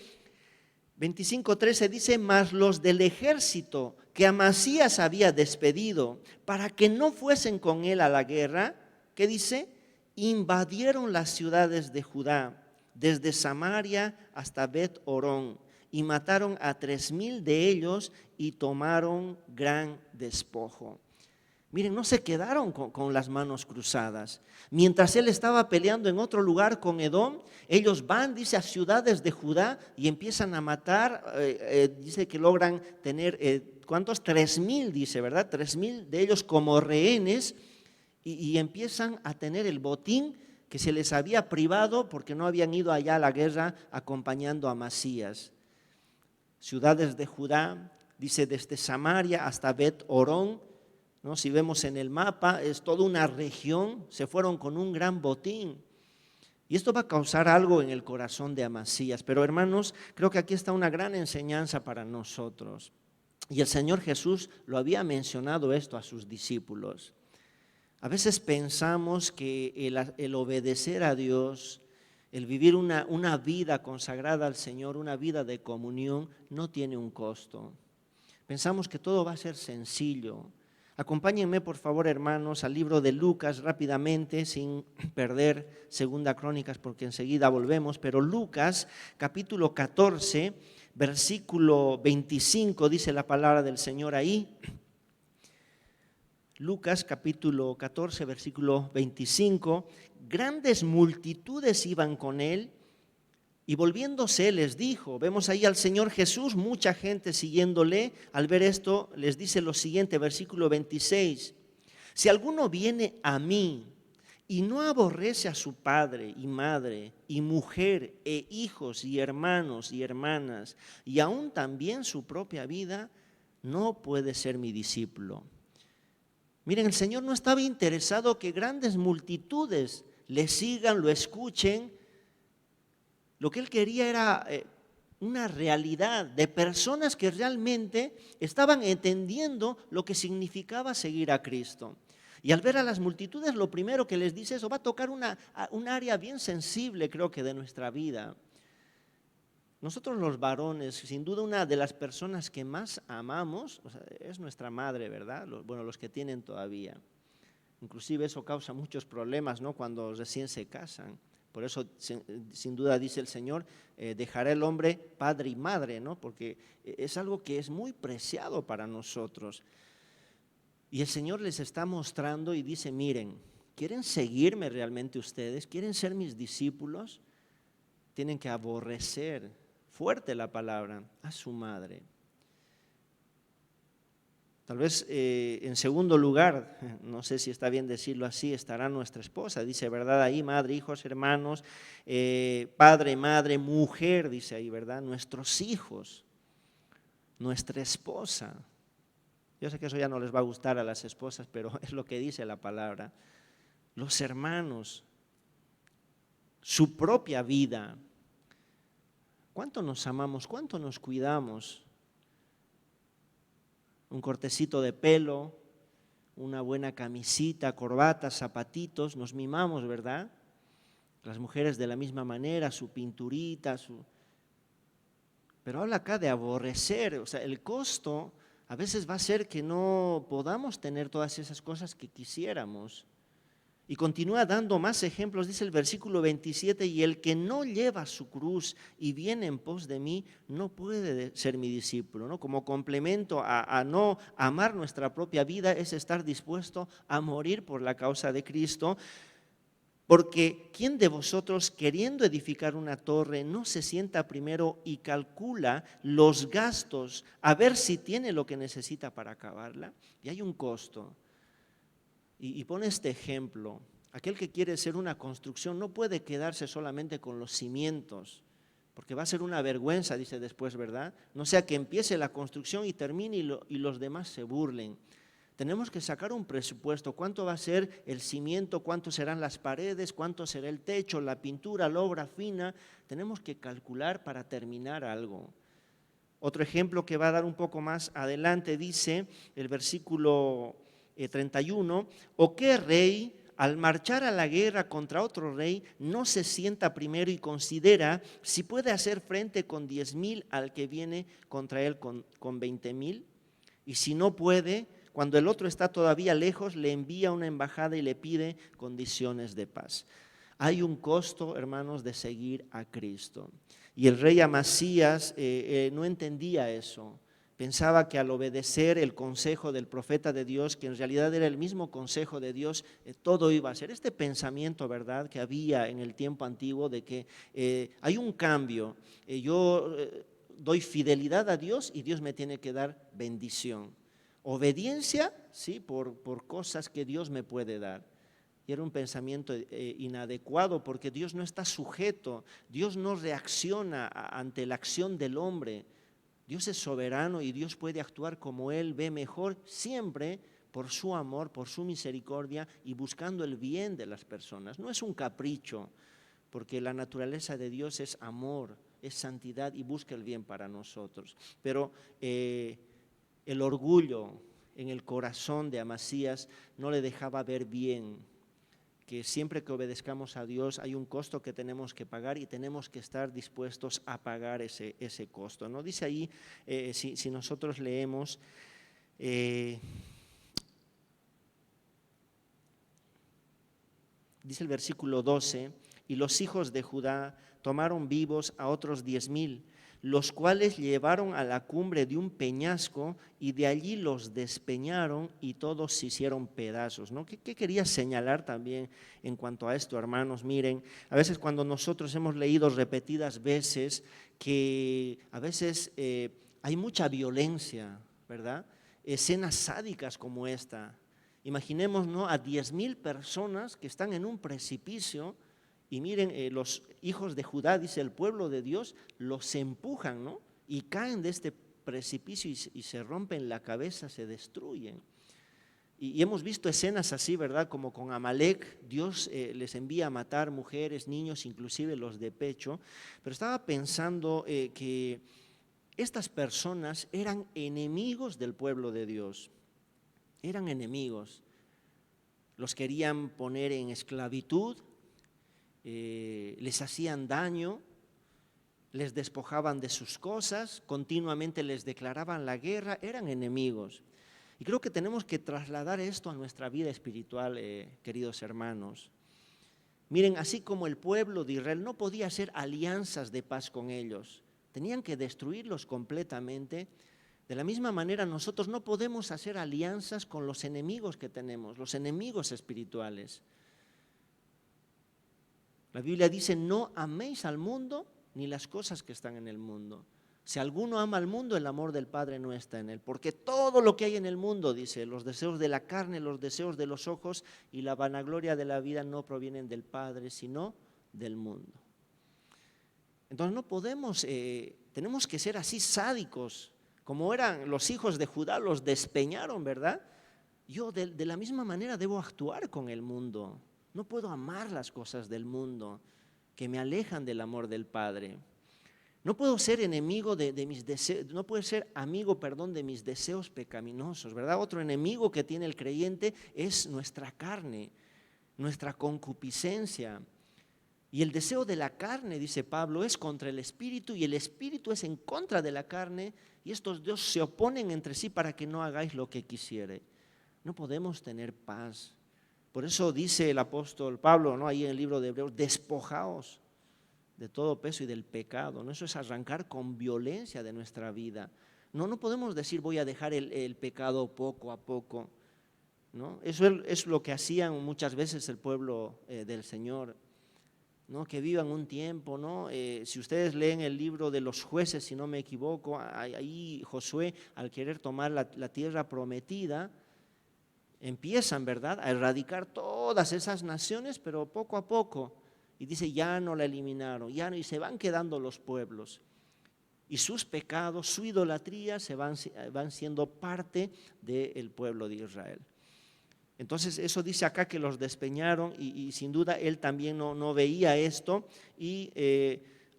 Speaker 4: 25:13 dice, mas los del ejército que Amasías había despedido para que no fuesen con él a la guerra, ¿qué dice? Invadieron las ciudades de Judá desde Samaria hasta Bet-Orón, y mataron a 3,000 de ellos y tomaron gran despojo. Miren, no se quedaron con las manos cruzadas. Mientras él estaba peleando en otro lugar con Edom, ellos van, dice, a ciudades de Judá y empiezan a matar. Dice que logran tener, ¿cuántos? 3,000, dice, ¿verdad? 3,000 de ellos como rehenes y empiezan a tener el botín que se les había privado porque no habían ido allá a la guerra acompañando a Amasías. Ciudades de Judá, dice, desde Samaria hasta Bet-Orón, ¿no? Si vemos en el mapa, es toda una región, se fueron con un gran botín. Y esto va a causar algo en el corazón de Amasías. Pero hermanos, creo que aquí está una gran enseñanza para nosotros. Y el Señor Jesús lo había mencionado esto a sus discípulos. A veces pensamos que el obedecer a Dios, el vivir una vida consagrada al Señor, una vida de comunión, no tiene un costo. Pensamos que todo va a ser sencillo. Acompáñenme, por favor, hermanos, al libro de Lucas rápidamente, sin perder Segunda Crónicas, porque enseguida volvemos. Pero Lucas, capítulo 14, versículo 25, dice la palabra del Señor ahí. Lucas, capítulo 14, versículo 25. Grandes multitudes iban con él. Y volviéndose les dijo, vemos ahí al Señor Jesús, mucha gente siguiéndole. Al ver esto les dice lo siguiente, versículo 26. Si alguno viene a mí y no aborrece a su padre y madre y mujer e hijos y hermanos y hermanas y aún también su propia vida, no puede ser mi discípulo. Miren, el Señor no estaba interesado que grandes multitudes le sigan, lo escuchen. Lo que él quería era una realidad de personas que realmente estaban entendiendo lo que significaba seguir a Cristo. Y al ver a las multitudes, lo primero que les dice eso va a tocar un área bien sensible, creo que, de nuestra vida. Nosotros los varones, sin duda una de las personas que más amamos, es nuestra madre, ¿verdad? Los que tienen todavía. Inclusive eso causa muchos problemas, ¿no? Cuando recién se casan. Por eso, sin duda, dice el Señor, dejará el hombre padre y madre, ¿no? Porque es algo que es muy preciado para nosotros. Y el Señor les está mostrando y dice, miren, ¿quieren seguirme realmente ustedes? ¿Quieren ser mis discípulos? Tienen que aborrecer, fuerte la palabra, a su madre. Tal vez en segundo lugar, no sé si está bien decirlo así, estará nuestra esposa, dice, ¿verdad? Ahí, madre, hijos, hermanos, padre, madre, mujer, dice ahí, ¿verdad? Nuestros hijos, nuestra esposa. Yo sé que eso ya no les va a gustar a las esposas, pero es lo que dice la palabra. Los hermanos, su propia vida. ¿Cuánto nos amamos? ¿Cuánto nos cuidamos? Un cortecito de pelo, una buena camisita, corbata, zapatitos, nos mimamos, ¿verdad? Las mujeres de la misma manera, su pinturita, Pero habla acá de aborrecer, o sea, el costo a veces va a ser que no podamos tener todas esas cosas que quisiéramos. Y continúa dando más ejemplos, dice el versículo 27, y el que no lleva su cruz y viene en pos de mí, no puede ser mi discípulo, ¿no? Como complemento a no amar nuestra propia vida es estar dispuesto a morir por la causa de Cristo. Porque ¿quién de vosotros, queriendo edificar una torre, no se sienta primero y calcula los gastos a ver si tiene lo que necesita para acabarla? Y hay un costo. Y pone este ejemplo, aquel que quiere hacer una construcción no puede quedarse solamente con los cimientos, porque va a ser una vergüenza, dice después, ¿verdad? No sea que empiece la construcción y termine y los demás se burlen. Tenemos que sacar un presupuesto, cuánto va a ser el cimiento, cuánto serán las paredes, cuánto será el techo, la pintura, la obra fina. Tenemos que calcular para terminar algo. Otro ejemplo que va a dar un poco más adelante dice el versículo 31, ¿o qué rey al marchar a la guerra contra otro rey no se sienta primero y considera si puede hacer frente con 10,000 al que viene contra él con 20,000? Y si no puede, cuando el otro está todavía lejos, le envía una embajada y le pide condiciones de paz. Hay un costo, hermanos, de seguir a Cristo. Y el rey Amasías no entendía eso. Pensaba que al obedecer el consejo del profeta de Dios, que en realidad era el mismo consejo de Dios, todo iba a ser. Este pensamiento, ¿verdad?, que había en el tiempo antiguo de que hay un cambio. Yo doy fidelidad a Dios y Dios me tiene que dar bendición. Obediencia, sí, por cosas que Dios me puede dar. Y era un pensamiento inadecuado porque Dios no está sujeto, Dios no reacciona ante la acción del hombre. Dios es soberano y Dios puede actuar como Él ve mejor, siempre por su amor, por su misericordia y buscando el bien de las personas. No es un capricho, porque la naturaleza de Dios es amor, es santidad y busca el bien para nosotros. Pero el orgullo en el corazón de Amasías no le dejaba ver bien que siempre que obedezcamos a Dios hay un costo que tenemos que pagar y tenemos que estar dispuestos a pagar ese costo, ¿no? Dice ahí, si nosotros leemos, dice el versículo 12, y los hijos de Judá tomaron vivos a otros 10,000, los cuales llevaron a la cumbre de un peñasco y de allí los despeñaron y todos se hicieron pedazos, ¿no? ¿Qué quería señalar también en cuanto a esto, hermanos? Miren, a veces cuando nosotros hemos leído repetidas veces que a veces hay mucha violencia, ¿verdad? Escenas sádicas como esta. Imaginemos, ¿no?, a 10,000 personas que están en un precipicio. Y miren, los hijos de Judá, dice el pueblo de Dios, los empujan, ¿no? Y caen de este precipicio y se rompen la cabeza, se destruyen. Y hemos visto escenas así, ¿verdad? Como con Amalek, Dios les envía a matar mujeres, niños, inclusive los de pecho. Pero estaba pensando que estas personas eran enemigos del pueblo de Dios. Eran enemigos. Los querían poner en esclavitud. Les hacían daño, les despojaban de sus cosas, continuamente les declaraban la guerra, eran enemigos. Y creo que tenemos que trasladar esto a nuestra vida espiritual, queridos hermanos. Miren, así como el pueblo de Israel no podía hacer alianzas de paz con ellos, tenían que destruirlos completamente. De la misma manera nosotros no podemos hacer alianzas con los enemigos que tenemos, los enemigos espirituales. La Biblia dice, no améis al mundo ni las cosas que están en el mundo. Si alguno ama al mundo, el amor del Padre no está en él. Porque todo lo que hay en el mundo, dice, los deseos de la carne, los deseos de los ojos y la vanagloria de la vida no provienen del Padre, sino del mundo. Entonces no podemos, tenemos que ser así sádicos, como eran los hijos de Judá, los despeñaron, ¿verdad? Yo de la misma manera debo actuar con el mundo. No puedo amar las cosas del mundo que me alejan del amor del Padre. No puedo ser enemigo de mis deseos, no puedo ser amigo, de mis deseos pecaminosos, ¿verdad? Otro enemigo que tiene el creyente es nuestra carne, nuestra concupiscencia. Y el deseo de la carne, dice Pablo, es contra el espíritu y el espíritu es en contra de la carne y estos dos se oponen entre sí para que no hagáis lo que quisiere. No podemos tener paz. Por eso dice el apóstol Pablo, ¿no?, ahí en el libro de Hebreos, despojaos de todo peso y del pecado, ¿no? Eso es arrancar con violencia de nuestra vida. No podemos decir voy a dejar el pecado poco a poco, ¿no? Eso es lo que hacían muchas veces el pueblo del Señor, ¿no? Que vivan un tiempo, ¿no? Si ustedes leen el libro de los jueces, si no me equivoco, ahí Josué, al querer tomar la tierra prometida, empiezan, ¿verdad?, a erradicar todas esas naciones, pero poco a poco. Y dice, ya no la eliminaron, ya no, y se van quedando los pueblos. Y sus pecados, su idolatría, se van siendo parte del pueblo de Israel. Entonces, eso dice acá que los despeñaron y sin duda él también no veía esto. Y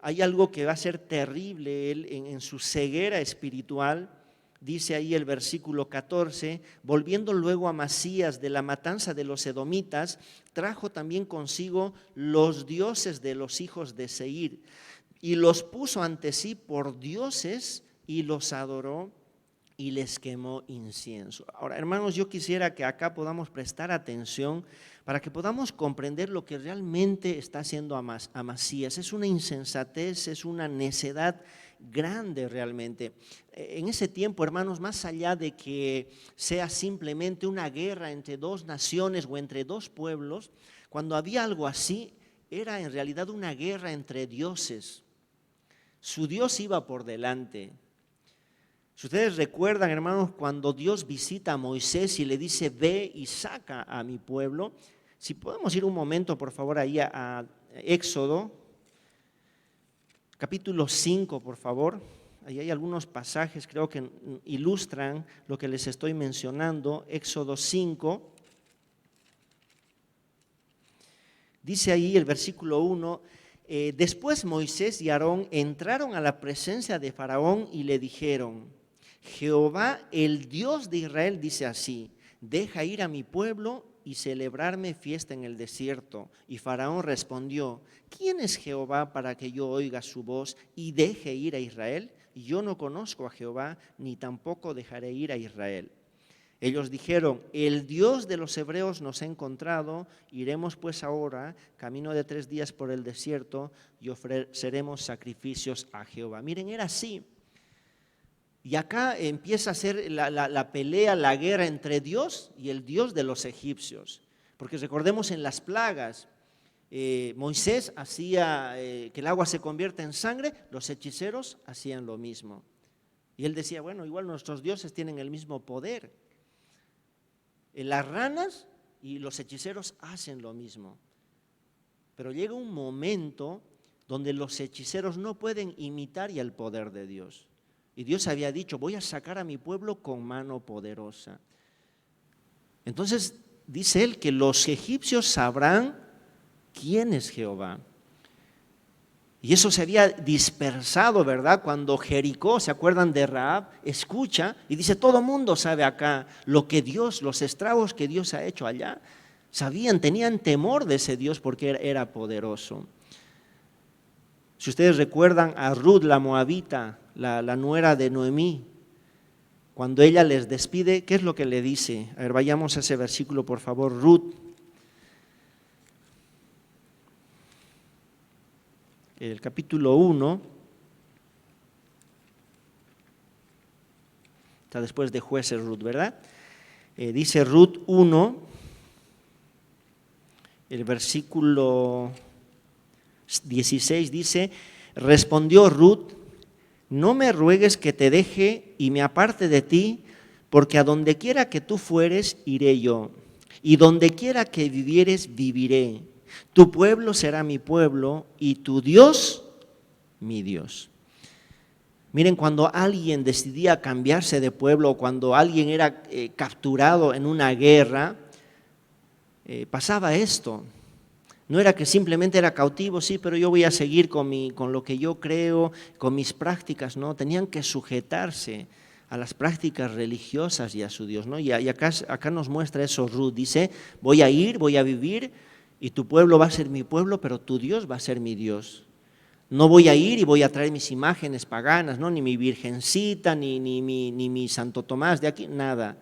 Speaker 4: hay algo que va a ser terrible él en su ceguera espiritual. Dice ahí el versículo 14, volviendo luego a Amasías de la matanza de los edomitas, trajo también consigo los dioses de los hijos de Seir y los puso ante sí por dioses y los adoró y les quemó incienso. Ahora, hermanos, yo quisiera que acá podamos prestar atención para que podamos comprender lo que realmente está haciendo Amasías. Es una insensatez, es una necedad grande realmente. En ese tiempo, hermanos, más allá de que sea simplemente una guerra entre dos naciones o entre dos pueblos, cuando había algo así, era en realidad una guerra entre dioses. Su Dios iba por delante. Si ustedes recuerdan, hermanos, cuando Dios visita a Moisés y le dice, ve y saca a mi pueblo, si podemos ir un momento, por favor, ahí a Éxodo, capítulo 5, por favor. Ahí hay algunos pasajes, creo que ilustran lo que les estoy mencionando. Éxodo 5. Dice ahí el versículo 1, después Moisés y Aarón entraron a la presencia de Faraón y le dijeron, Jehová, el Dios de Israel, dice así, deja ir a mi pueblo y celebrarme fiesta en el desierto. Y Faraón respondió, ¿quién es Jehová para que yo oiga su voz y deje ir a Israel? Yo no conozco a Jehová, ni tampoco dejaré ir a Israel. Ellos dijeron, el Dios de los hebreos nos ha encontrado, iremos pues ahora, camino de 3 días por el desierto, y ofreceremos sacrificios a Jehová. Miren, era así. Y acá empieza a ser la pelea, la guerra entre Dios y el Dios de los egipcios. Porque recordemos en las plagas, Moisés hacía que el agua se convierta en sangre, los hechiceros hacían lo mismo. Y él decía, bueno, igual nuestros dioses tienen el mismo poder. Las ranas y los hechiceros hacen lo mismo. Pero llega un momento donde los hechiceros no pueden imitar ya el poder de Dios. Y Dios había dicho, voy a sacar a mi pueblo con mano poderosa. Entonces dice él que los egipcios sabrán quién es Jehová. Y eso se había dispersado, ¿verdad? Cuando Jericó, ¿se acuerdan de Rahab? Escucha y dice, todo mundo sabe acá lo que Dios, los estragos que Dios ha hecho allá. Sabían, tenían temor de ese Dios porque era poderoso. Si ustedes recuerdan a Ruth, la moabita, la nuera de Noemí, cuando ella les despide, ¿qué es lo que le dice? A ver, vayamos a ese versículo, por favor, Ruth. El capítulo 1, está después de Jueces Ruth, ¿verdad? Dice Ruth 1, el versículo 16 dice, respondió Ruth, no me ruegues que te deje y me aparte de ti, porque a donde quiera que tú fueres, iré yo, y donde quiera que vivieres, viviré. Tu pueblo será mi pueblo y tu Dios, mi Dios. Miren, cuando alguien decidía cambiarse de pueblo o cuando alguien era capturado en una guerra, pasaba esto. No era que simplemente era cautivo, sí, pero yo voy a seguir con lo que yo creo, con mis prácticas, no. Tenían que sujetarse a las prácticas religiosas y a su Dios, ¿no? Y acá nos muestra eso Ruth, dice, voy a ir, voy a vivir, y tu pueblo va a ser mi pueblo, pero tu Dios va a ser mi Dios. No voy a ir y voy a traer mis imágenes paganas, ¿no? Ni mi virgencita, ni mi Santo Tomás de aquí, nada.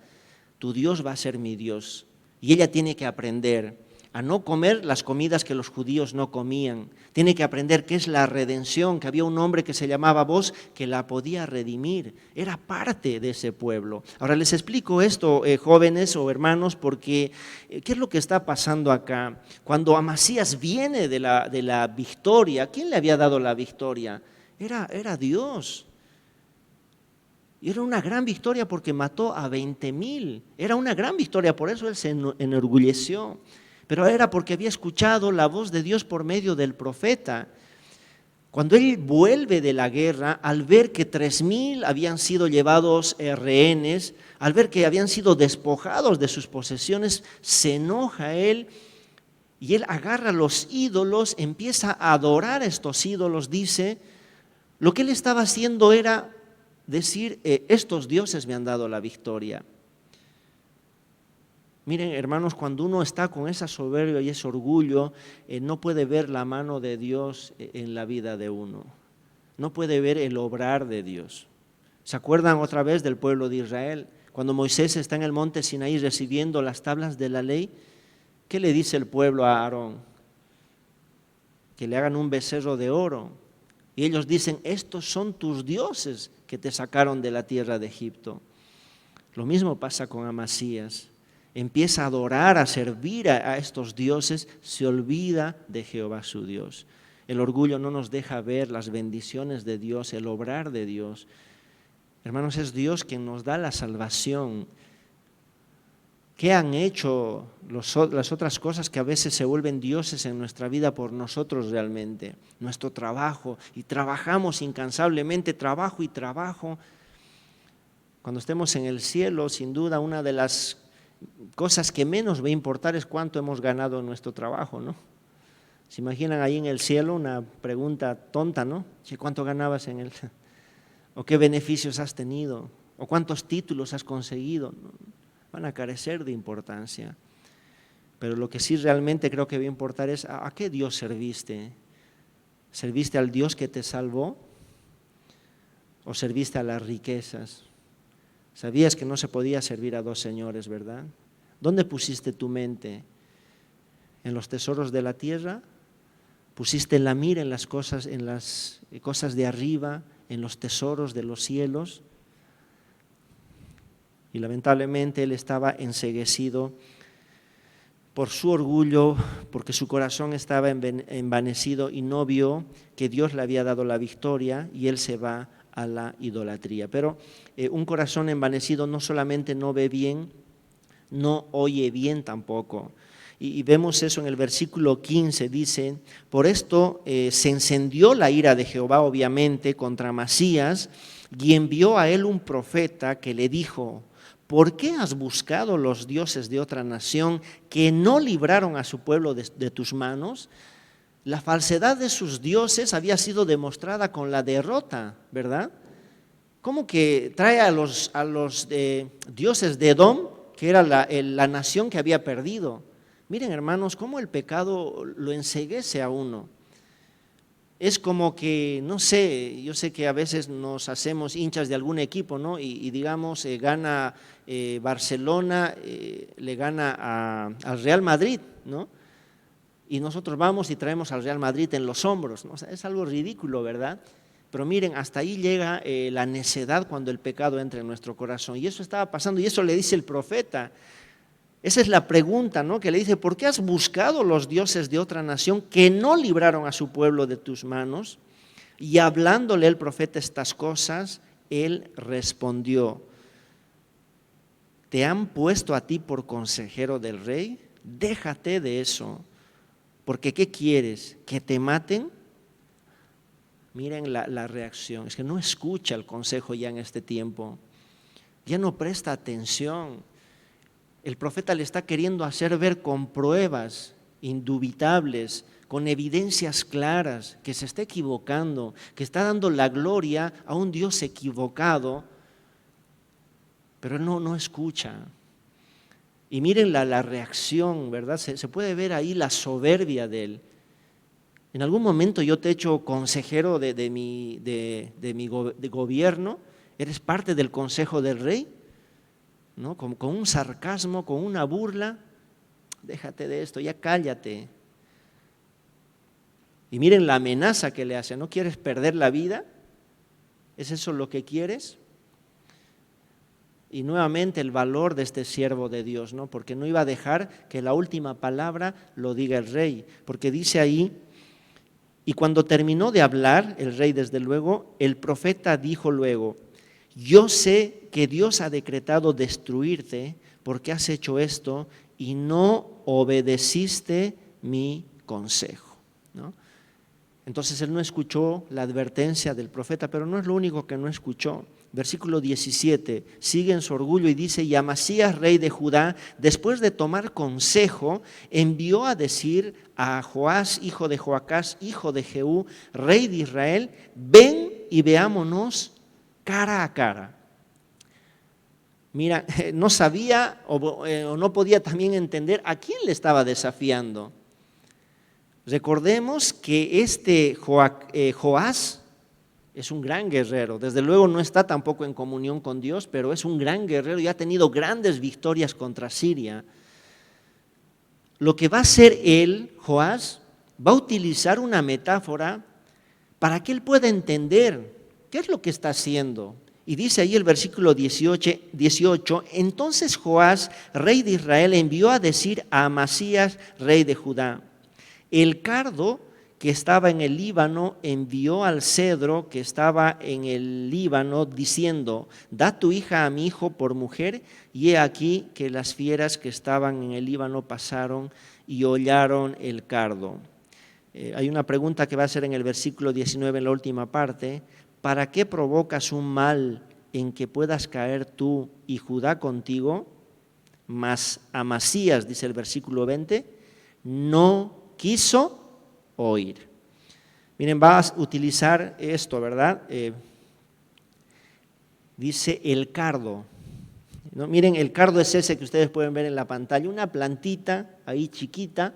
Speaker 4: Tu Dios va a ser mi Dios. Y ella tiene que aprender a no comer las comidas que los judíos no comían. Tiene que aprender qué es la redención, que había un hombre que se llamaba Boaz que la podía redimir. Era parte de ese pueblo. Ahora les explico esto, jóvenes o hermanos, porque ¿qué es lo que está pasando acá? Cuando Amasías viene de la victoria, ¿quién le había dado la victoria? Era Dios. Y era una gran victoria porque mató a 20,000. Era una gran victoria, por eso él se enorgulleció. Pero era porque había escuchado la voz de Dios por medio del profeta. Cuando él vuelve de la guerra, al ver que 3,000 habían sido llevados rehenes, al ver que habían sido despojados de sus posesiones, se enoja él y él agarra los ídolos, empieza a adorar a estos ídolos, dice, lo que él estaba haciendo era decir, estos dioses me han dado la victoria. Miren, hermanos, cuando uno está con esa soberbia y ese orgullo, no puede ver la mano de Dios en la vida de uno. No puede ver el obrar de Dios. ¿Se acuerdan otra vez del pueblo de Israel? Cuando Moisés está en el monte Sinaí recibiendo las tablas de la ley, ¿qué le dice el pueblo a Aarón? Que le hagan un becerro de oro. Y ellos dicen, estos son tus dioses que te sacaron de la tierra de Egipto. Lo mismo pasa con Amasías. Empieza a adorar, a servir a estos dioses, se olvida de Jehová su Dios. El orgullo no nos deja ver las bendiciones de Dios, el obrar de Dios. Hermanos, es Dios quien nos da la salvación. ¿Qué han hecho las otras cosas que a veces se vuelven dioses en nuestra vida por nosotros realmente? Nuestro trabajo, y trabajamos incansablemente, trabajo y trabajo. Cuando estemos en el cielo, sin duda, una de las cosas que menos va a importar es cuánto hemos ganado en nuestro trabajo, ¿no? ¿Se imaginan ahí en el cielo una pregunta tonta, ¿no? ¿Cuánto ganabas en el? ¿O qué beneficios has tenido? ¿O cuántos títulos has conseguido? Van a carecer de importancia. Pero lo que sí realmente creo que va a importar es ¿a qué Dios serviste? ¿Serviste al Dios que te salvó? ¿O serviste a las riquezas? Sabías que no se podía servir a dos señores, ¿verdad? ¿Dónde pusiste tu mente? ¿En los tesoros de la tierra? ¿Pusiste la mira en las cosas de arriba, en los tesoros de los cielos? Y lamentablemente él estaba enceguecido por su orgullo, porque su corazón estaba envanecido y no vio que Dios le había dado la victoria, y él se va a la idolatría. Pero un corazón envanecido no solamente no ve bien, no oye bien tampoco. Y vemos eso en el versículo 15, dice, por esto se encendió la ira de Jehová obviamente contra Amasías, y envió a él un profeta que le dijo, ¿por qué has buscado los dioses de otra nación que no libraron a su pueblo de tus manos? La falsedad de sus dioses había sido demostrada con la derrota, ¿verdad? ¿Cómo que trae a los dioses de Edom, que era la nación que había perdido? Miren, hermanos, cómo el pecado lo enceguece a uno. Es como que, no sé, yo sé que a veces nos hacemos hinchas de algún equipo, ¿no? Y digamos, gana Barcelona, le gana al Real Madrid, ¿no? Y nosotros vamos y traemos al Real Madrid en los hombros, ¿no? O sea, es algo ridículo, ¿verdad? Pero miren, hasta ahí llega la necedad cuando el pecado entra en nuestro corazón. Y eso estaba pasando, y eso le dice el profeta. Esa es la pregunta, ¿no? Que le dice, ¿por qué has buscado los dioses de otra nación que no libraron a su pueblo de tus manos? Y hablándole el profeta estas cosas, él respondió, ¿te han puesto a ti por consejero del rey? Déjate de eso, porque ¿qué quieres? ¿Que te maten? Miren la reacción, es que no escucha el consejo ya en este tiempo, ya no presta atención. El profeta le está queriendo hacer ver con pruebas indubitables, con evidencias claras, que se está equivocando, que está dando la gloria a un Dios equivocado, pero él no escucha. Y miren la reacción, ¿verdad? Se puede ver ahí la soberbia de él. En algún momento yo te he hecho consejero de mi gobierno, eres parte del consejo del rey, ¿no? Con un sarcasmo, con una burla, déjate de esto, ya cállate. Y miren la amenaza que le hace, ¿no quieres perder la vida? ¿Es eso lo que quieres? Y nuevamente el valor de este siervo de Dios, ¿no? Porque no iba a dejar que la última palabra lo diga el rey, porque dice ahí, y cuando terminó de hablar el rey, desde luego, el profeta dijo luego, yo sé que Dios ha decretado destruirte porque has hecho esto y no obedeciste mi consejo, ¿no? Entonces él no escuchó la advertencia del profeta, pero no es lo único que no escuchó. Versículo 17, sigue en su orgullo y dice, y Amasías, rey de Judá, después de tomar consejo, envió a decir a Joás, hijo de Joacás, hijo de Jehú, rey de Israel, ven y veámonos cara a cara. Mira, no sabía o no podía también entender a quién le estaba desafiando. Recordemos que este Joás es un gran guerrero. Desde luego no está tampoco en comunión con Dios, pero es un gran guerrero y ha tenido grandes victorias contra Siria. Lo que va a hacer él, Joás, va a utilizar una metáfora para que él pueda entender qué es lo que está haciendo. Y dice ahí el versículo 18, entonces Joás, rey de Israel, envió a decir a Amasías, rey de Judá, el cardo que estaba en el Líbano envió al cedro que estaba en el Líbano diciendo, da tu hija a mi hijo por mujer, y he aquí que las fieras que estaban en el Líbano pasaron y hollaron el cardo. Hay una pregunta que va a ser en el versículo 19, en la última parte, ¿para qué provocas un mal en que puedas caer tú y Judá contigo? Mas Amasías, dice el versículo 20, no quiso oír. Miren, va a utilizar esto, ¿verdad? Dice el cardo. ¿No? Miren, el cardo es ese que ustedes pueden ver en la pantalla, una plantita ahí chiquita,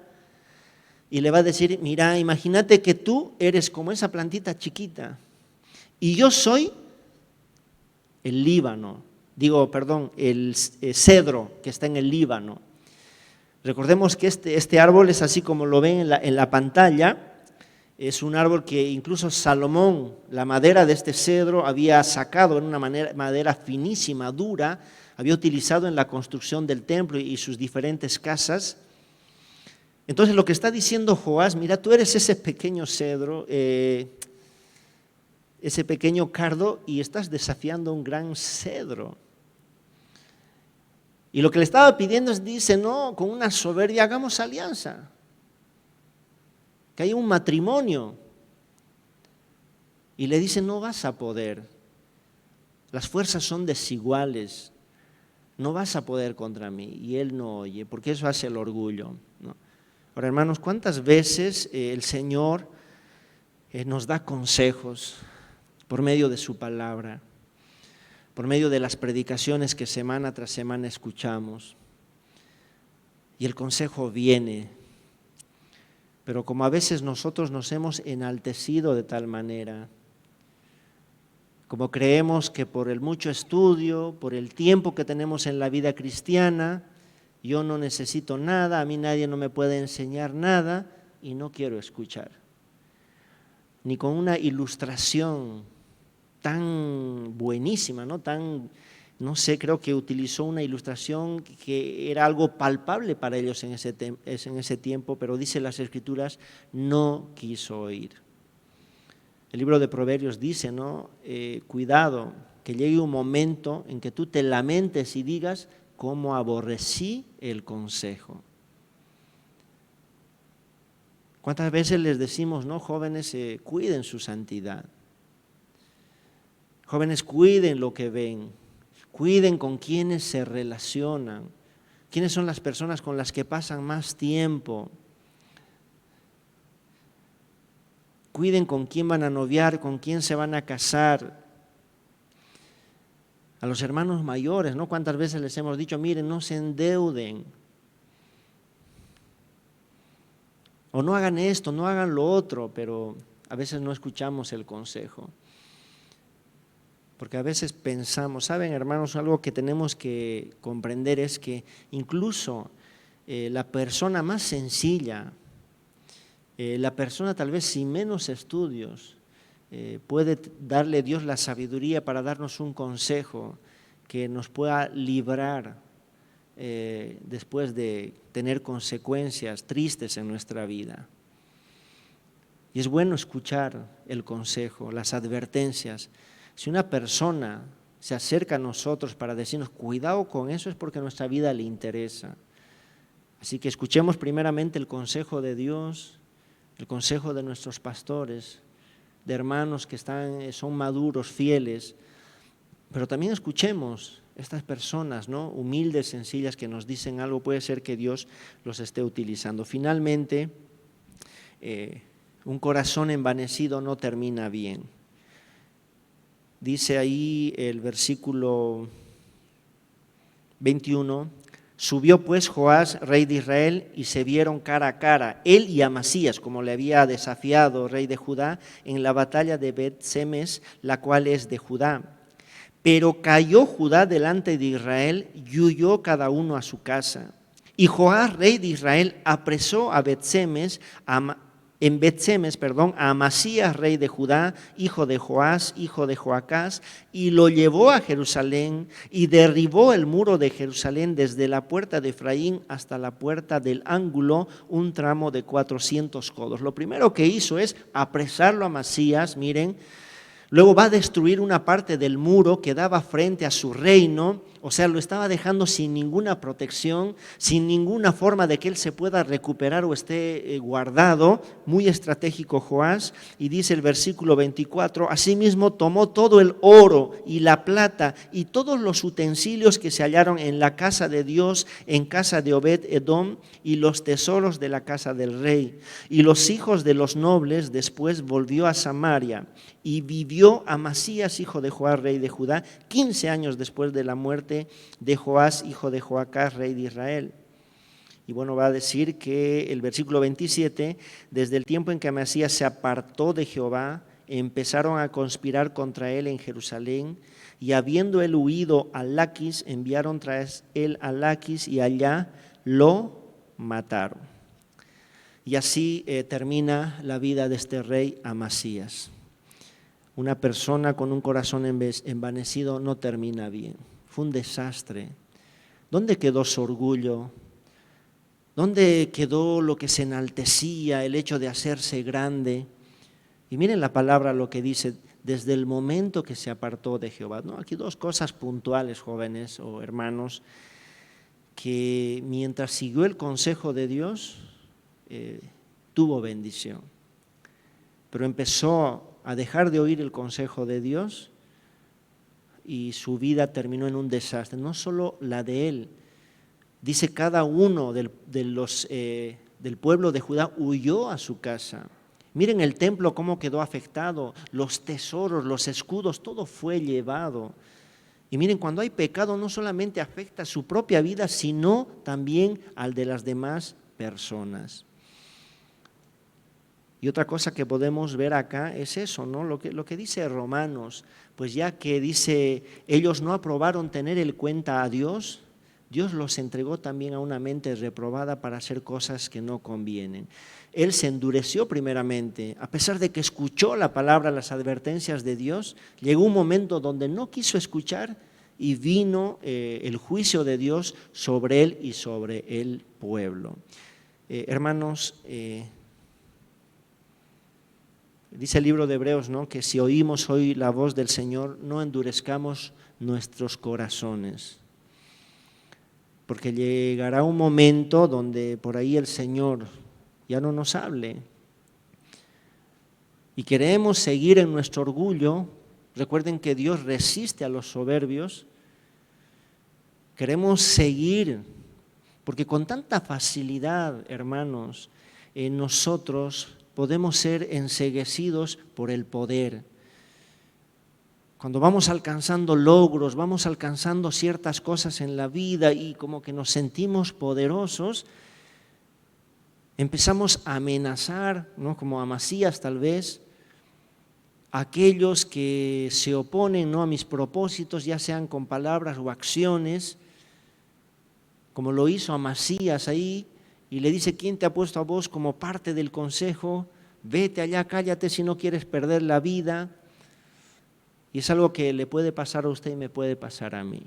Speaker 4: y le va a decir, mira, imagínate que tú eres como esa plantita chiquita, y yo soy el Líbano, el cedro que está en el Líbano. Recordemos que este árbol es así como lo ven en la pantalla, es un árbol que incluso Salomón, la madera de este cedro, había sacado en una madera finísima, dura, había utilizado en la construcción del templo y sus diferentes casas. Entonces lo que está diciendo Joás, mira, tú eres ese pequeño cedro, ese pequeño cardo, y estás desafiando a un gran cedro. Y lo que le estaba pidiendo es, dice, no, con una soberbia hagamos alianza, que haya un matrimonio. Y le dice, no vas a poder, las fuerzas son desiguales, no vas a poder contra mí. Y él no oye, porque eso hace el orgullo, ¿no? Ahora, hermanos, ¿cuántas veces el Señor nos da consejos por medio de su palabra, por medio de las predicaciones que semana tras semana escuchamos? Y el consejo viene, pero como a veces nosotros nos hemos enaltecido de tal manera, como creemos que por el mucho estudio, por el tiempo que tenemos en la vida cristiana, yo no necesito nada, a mí nadie no me puede enseñar nada, y no quiero escuchar, ni con una ilustración tan buenísima, no sé, creo que utilizó una ilustración que era algo palpable para ellos en ese tiempo, pero dice las Escrituras, no quiso oír. El libro de Proverbios dice, ¿no? Cuidado, que llegue un momento en que tú te lamentes y digas, cómo aborrecí el consejo. ¿Cuántas veces les decimos, no, jóvenes, cuiden su santidad? Jóvenes, cuiden lo que ven, cuiden con quienes se relacionan, quiénes son las personas con las que pasan más tiempo. Cuiden con quién van a noviar, con quién se van a casar. A los hermanos mayores, ¿no? ¿Cuántas veces les hemos dicho, miren, no se endeuden? O no hagan esto, no hagan lo otro, pero a veces no escuchamos el consejo. Porque a veces pensamos, ¿saben, hermanos? Algo que tenemos que comprender es que incluso la persona más sencilla, la persona tal vez sin menos estudios, puede darle Dios la sabiduría para darnos un consejo que nos pueda librar después de tener consecuencias tristes en nuestra vida. Y es bueno escuchar el consejo, las advertencias. Si una persona se acerca a nosotros para decirnos cuidado con eso, es porque nuestra vida le interesa. Así que escuchemos primeramente el consejo de Dios, el consejo de nuestros pastores, de hermanos que son maduros, fieles, pero también escuchemos estas personas, ¿no? Humildes, sencillas, que nos dicen algo. Puede ser que Dios los esté utilizando. Finalmente, un corazón envanecido no termina bien. Dice ahí el versículo 21, Subió pues Joás, rey de Israel, y se vieron cara a cara, él y Amasías, como le había desafiado rey de Judá, en la batalla de Bet-Semes, la cual es de Judá. Pero cayó Judá delante de Israel y huyó cada uno a su casa. Y Joás, rey de Israel, apresó a en Bet-Semes, a Amasías, rey de Judá, hijo de Joás, hijo de Joacás, y lo llevó a Jerusalén y derribó el muro de Jerusalén desde la puerta de Efraín hasta la puerta del ángulo, un tramo de 400 codos. Lo primero que hizo es apresarlo a Amasías, miren. Luego va a destruir una parte del muro que daba frente a su reino, o sea, lo estaba dejando sin ninguna protección, sin ninguna forma de que él se pueda recuperar o esté guardado. Muy estratégico Joás, y dice el versículo 24, asimismo tomó todo el oro y la plata y todos los utensilios que se hallaron en la casa de Dios, en casa de Obed-Edom, y los tesoros de la casa del rey. Y los hijos de los nobles después volvió a Samaria, y vivió Amasías, hijo de Joás, rey de Judá, 15 años después de la muerte de Joás, hijo de Joacás, rey de Israel. Y bueno, va a decir que el versículo 27, desde el tiempo en que Amasías se apartó de Jehová, empezaron a conspirar contra él en Jerusalén, y habiendo él huido a Laquis, enviaron tras él a Laquis, y allá lo mataron. Y así termina la vida de este rey Amasías. Una persona con un corazón envanecido no termina bien. Fue un desastre. ¿Dónde quedó su orgullo? ¿Dónde quedó lo que se enaltecía, el hecho de hacerse grande? Y miren la palabra lo que dice, desde el momento que se apartó de Jehová. ¿No? Aquí dos cosas puntuales, jóvenes o hermanos, que mientras siguió el consejo de Dios, tuvo bendición. Pero empezó a dejar de oír el consejo de Dios y su vida terminó en un desastre. No solo la de él, dice cada uno del pueblo de Judá huyó a su casa. Miren el templo cómo quedó afectado, los tesoros, los escudos, todo fue llevado. Y miren, cuando hay pecado no solamente afecta su propia vida, sino también al de las demás personas. Y otra cosa que podemos ver acá es eso, ¿no? Lo que dice Romanos, pues ya que dice, ellos no aprobaron tener en cuenta a Dios, Dios los entregó también a una mente reprobada para hacer cosas que no convienen. Él se endureció primeramente, a pesar de que escuchó la palabra, las advertencias de Dios, llegó un momento donde no quiso escuchar y vino el juicio de Dios sobre él y sobre el pueblo. Hermanos, dice el libro de Hebreos, ¿no?, que si oímos hoy la voz del Señor, no endurezcamos nuestros corazones. Porque llegará un momento donde por ahí el Señor ya no nos hable. Y queremos seguir en nuestro orgullo. Recuerden que Dios resiste a los soberbios. Queremos seguir, porque con tanta facilidad, hermanos, nosotros podemos ser enceguecidos por el poder. Cuando vamos alcanzando logros, vamos alcanzando ciertas cosas en la vida y como que nos sentimos poderosos, empezamos a amenazar, ¿no?, como Amasías tal vez, a aquellos que se oponen, ¿no?, a mis propósitos, ya sean con palabras o acciones, como lo hizo Amasías ahí. Y le dice, ¿quién te ha puesto a vos como parte del consejo? Vete allá, cállate si no quieres perder la vida. Y es algo que le puede pasar a usted y me puede pasar a mí.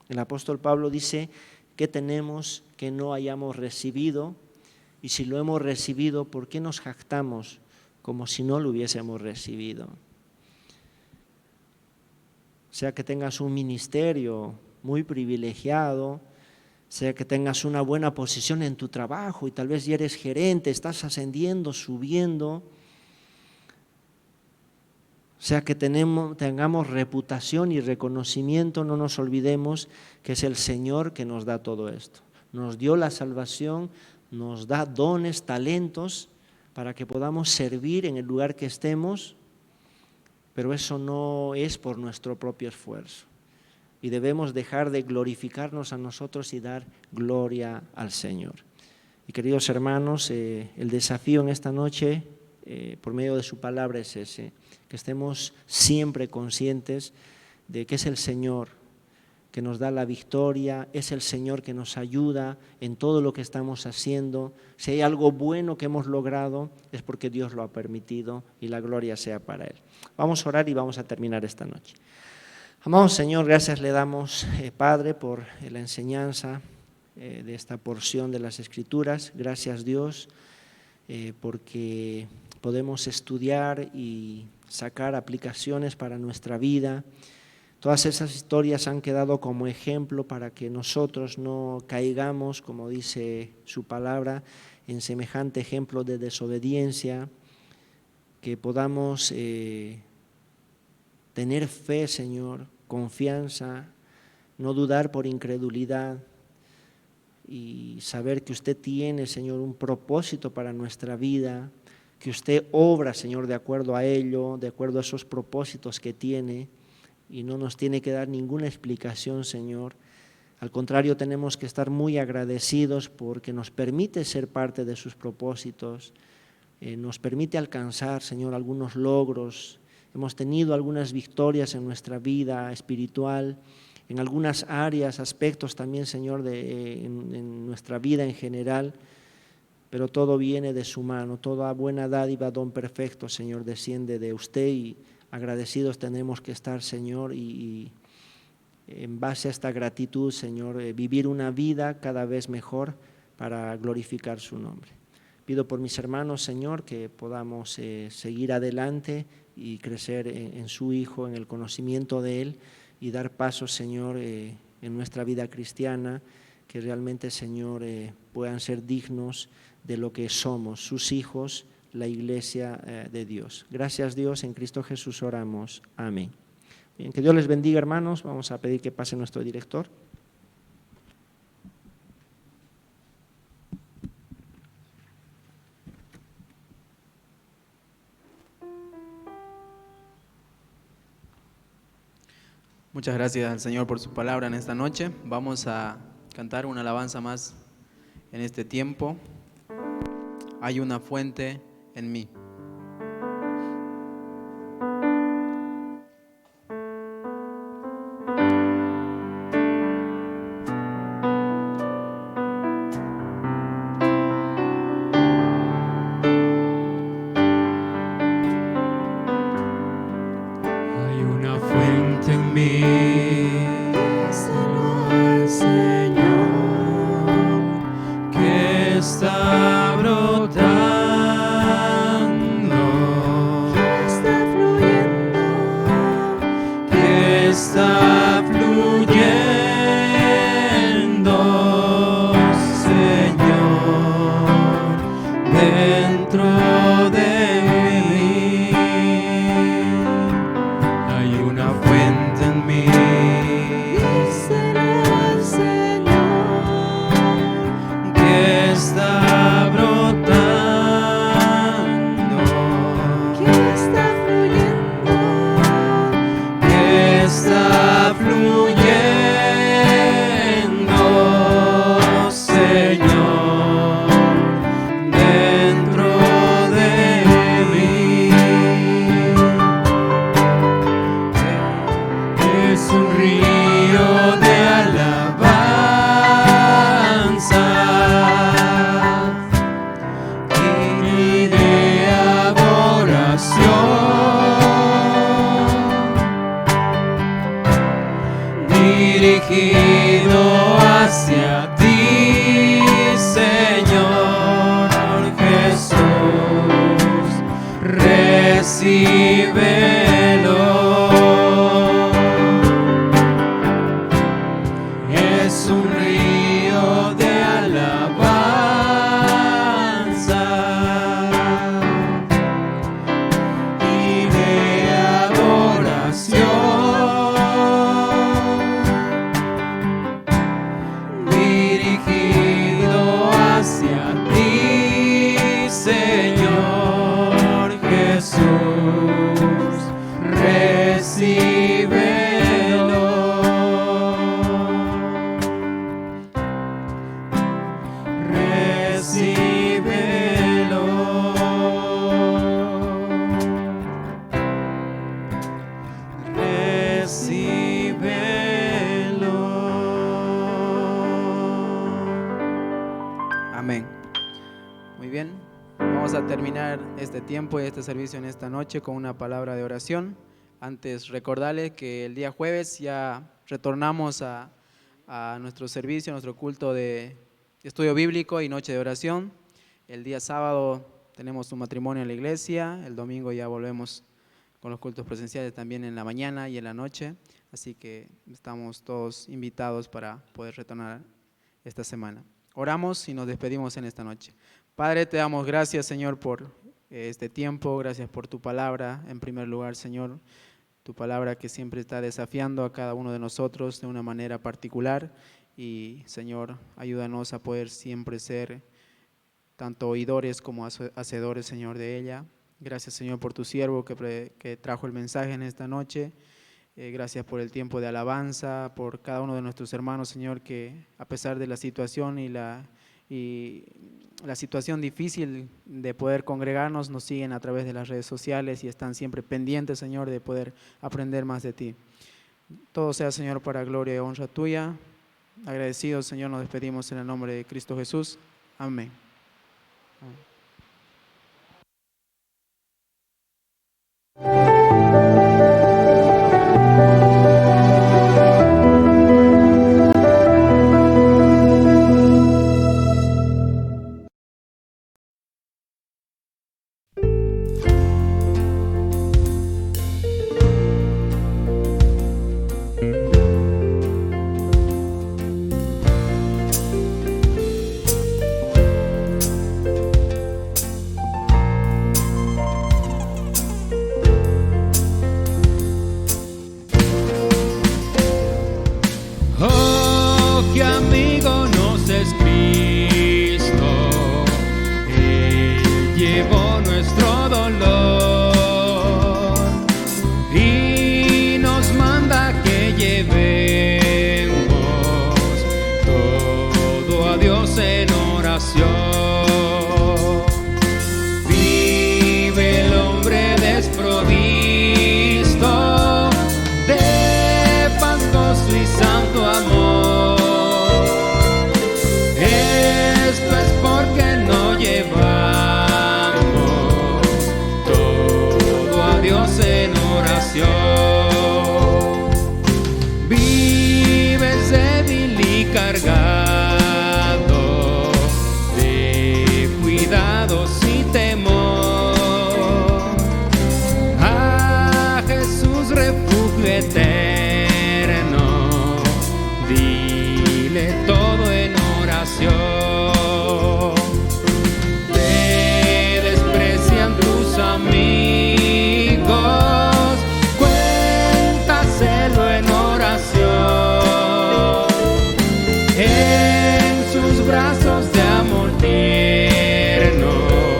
Speaker 4: El apóstol Pablo dice, ¿qué tenemos que no hayamos recibido? Y si lo hemos recibido, ¿por qué nos jactamos como si no lo hubiésemos recibido? Sea que tengas un ministerio muy privilegiado, sea que tengas una buena posición en tu trabajo y tal vez ya eres gerente, estás ascendiendo, subiendo, sea que tengamos reputación y reconocimiento, no nos olvidemos que es el Señor que nos da todo esto. Nos dio la salvación, nos da dones, talentos para que podamos servir en el lugar que estemos, pero eso no es por nuestro propio esfuerzo. y debemos dejar de glorificarnos a nosotros y dar gloria al Señor. Y queridos hermanos, el desafío en esta noche, por medio de su palabra, es ese, que estemos siempre conscientes de que es el Señor que nos da la victoria, es el Señor que nos ayuda en todo lo que estamos haciendo. Si hay algo bueno que hemos logrado, es porque Dios lo ha permitido y la gloria sea para Él. Vamos a orar y vamos a terminar esta noche. Amado Señor, gracias le damos, Padre, por la enseñanza de esta porción de las Escrituras. Gracias, Dios, porque podemos estudiar y sacar aplicaciones para nuestra vida. Todas esas historias han quedado como ejemplo para que nosotros no caigamos, como dice su palabra, en semejante ejemplo de desobediencia, que podamos tener fe, Señor, confianza, no dudar por incredulidad y saber que usted tiene, Señor, un propósito para nuestra vida, que usted obra, Señor, de acuerdo a ello, de acuerdo a esos propósitos que tiene, y no nos tiene que dar ninguna explicación, Señor. Al contrario, tenemos que estar muy agradecidos porque nos permite ser parte de sus propósitos, nos permite alcanzar, Señor, algunos logros. Hemos tenido algunas victorias en nuestra vida espiritual, en algunas áreas, aspectos también, Señor, en nuestra vida en general, pero todo viene de su mano, toda buena dádiva, don perfecto, Señor, desciende de usted y agradecidos tenemos que estar, Señor, y en base a esta gratitud, Señor, vivir una vida cada vez mejor para glorificar su nombre. Pido por mis hermanos, Señor, que podamos seguir adelante y crecer en su Hijo, en el conocimiento de Él y dar pasos, Señor, en nuestra vida cristiana, que realmente, Señor, puedan ser dignos de lo que somos, sus hijos, la iglesia de Dios. Gracias, Dios, en Cristo Jesús oramos. Amén. Bien, que Dios les bendiga, hermanos. Vamos a pedir que pase nuestro director.
Speaker 2: Muchas gracias al Señor por su palabra en esta noche. Vamos a cantar una alabanza más en este tiempo. Hay una fuente en mí.
Speaker 3: Hay una fuente en mí. Dáselo al Señor que está brotando. Está fluyendo, Señor, dentro de mí. Hay una fuente en mí. Díselo al Señor que está brotando, que está fluyendo, está fluyendo, Señor, dentro de mí. Es un río de alabanza y de adoración, dirigido hacia ti, Señor Jesús, recíbelo. Es un río de alabanza y de adoración, dirigido hacia ti, Señor Jesús.
Speaker 2: este tiempo y este servicio en esta noche con una palabra de oración. Antes recordarles que el día jueves ya retornamos a nuestro servicio, a nuestro culto de estudio bíblico y noche de oración. El día sábado tenemos un matrimonio en la iglesia, el domingo ya volvemos con los cultos presenciales también en la mañana y en la noche, así que estamos todos invitados para poder retornar esta semana. Oramos y nos despedimos en esta noche. Padre, te damos gracias, Señor, por este tiempo, gracias por tu palabra, en primer lugar, Señor, tu palabra que siempre está desafiando a cada uno de nosotros de una manera particular y, Señor, ayúdanos a poder siempre ser tanto oidores como hacedores, Señor, de ella. Gracias, Señor, por tu siervo que trajo el mensaje en esta noche. Gracias por el tiempo de alabanza, por cada uno de nuestros hermanos, Señor, que a pesar de la situación y la situación difícil de poder congregarnos, nos siguen a través de las redes sociales y están siempre pendientes, Señor, de poder aprender más de ti. Todo sea, Señor, para gloria y honra tuya. Agradecidos, Señor, nos despedimos en el nombre de Cristo Jesús. Amén. Amén.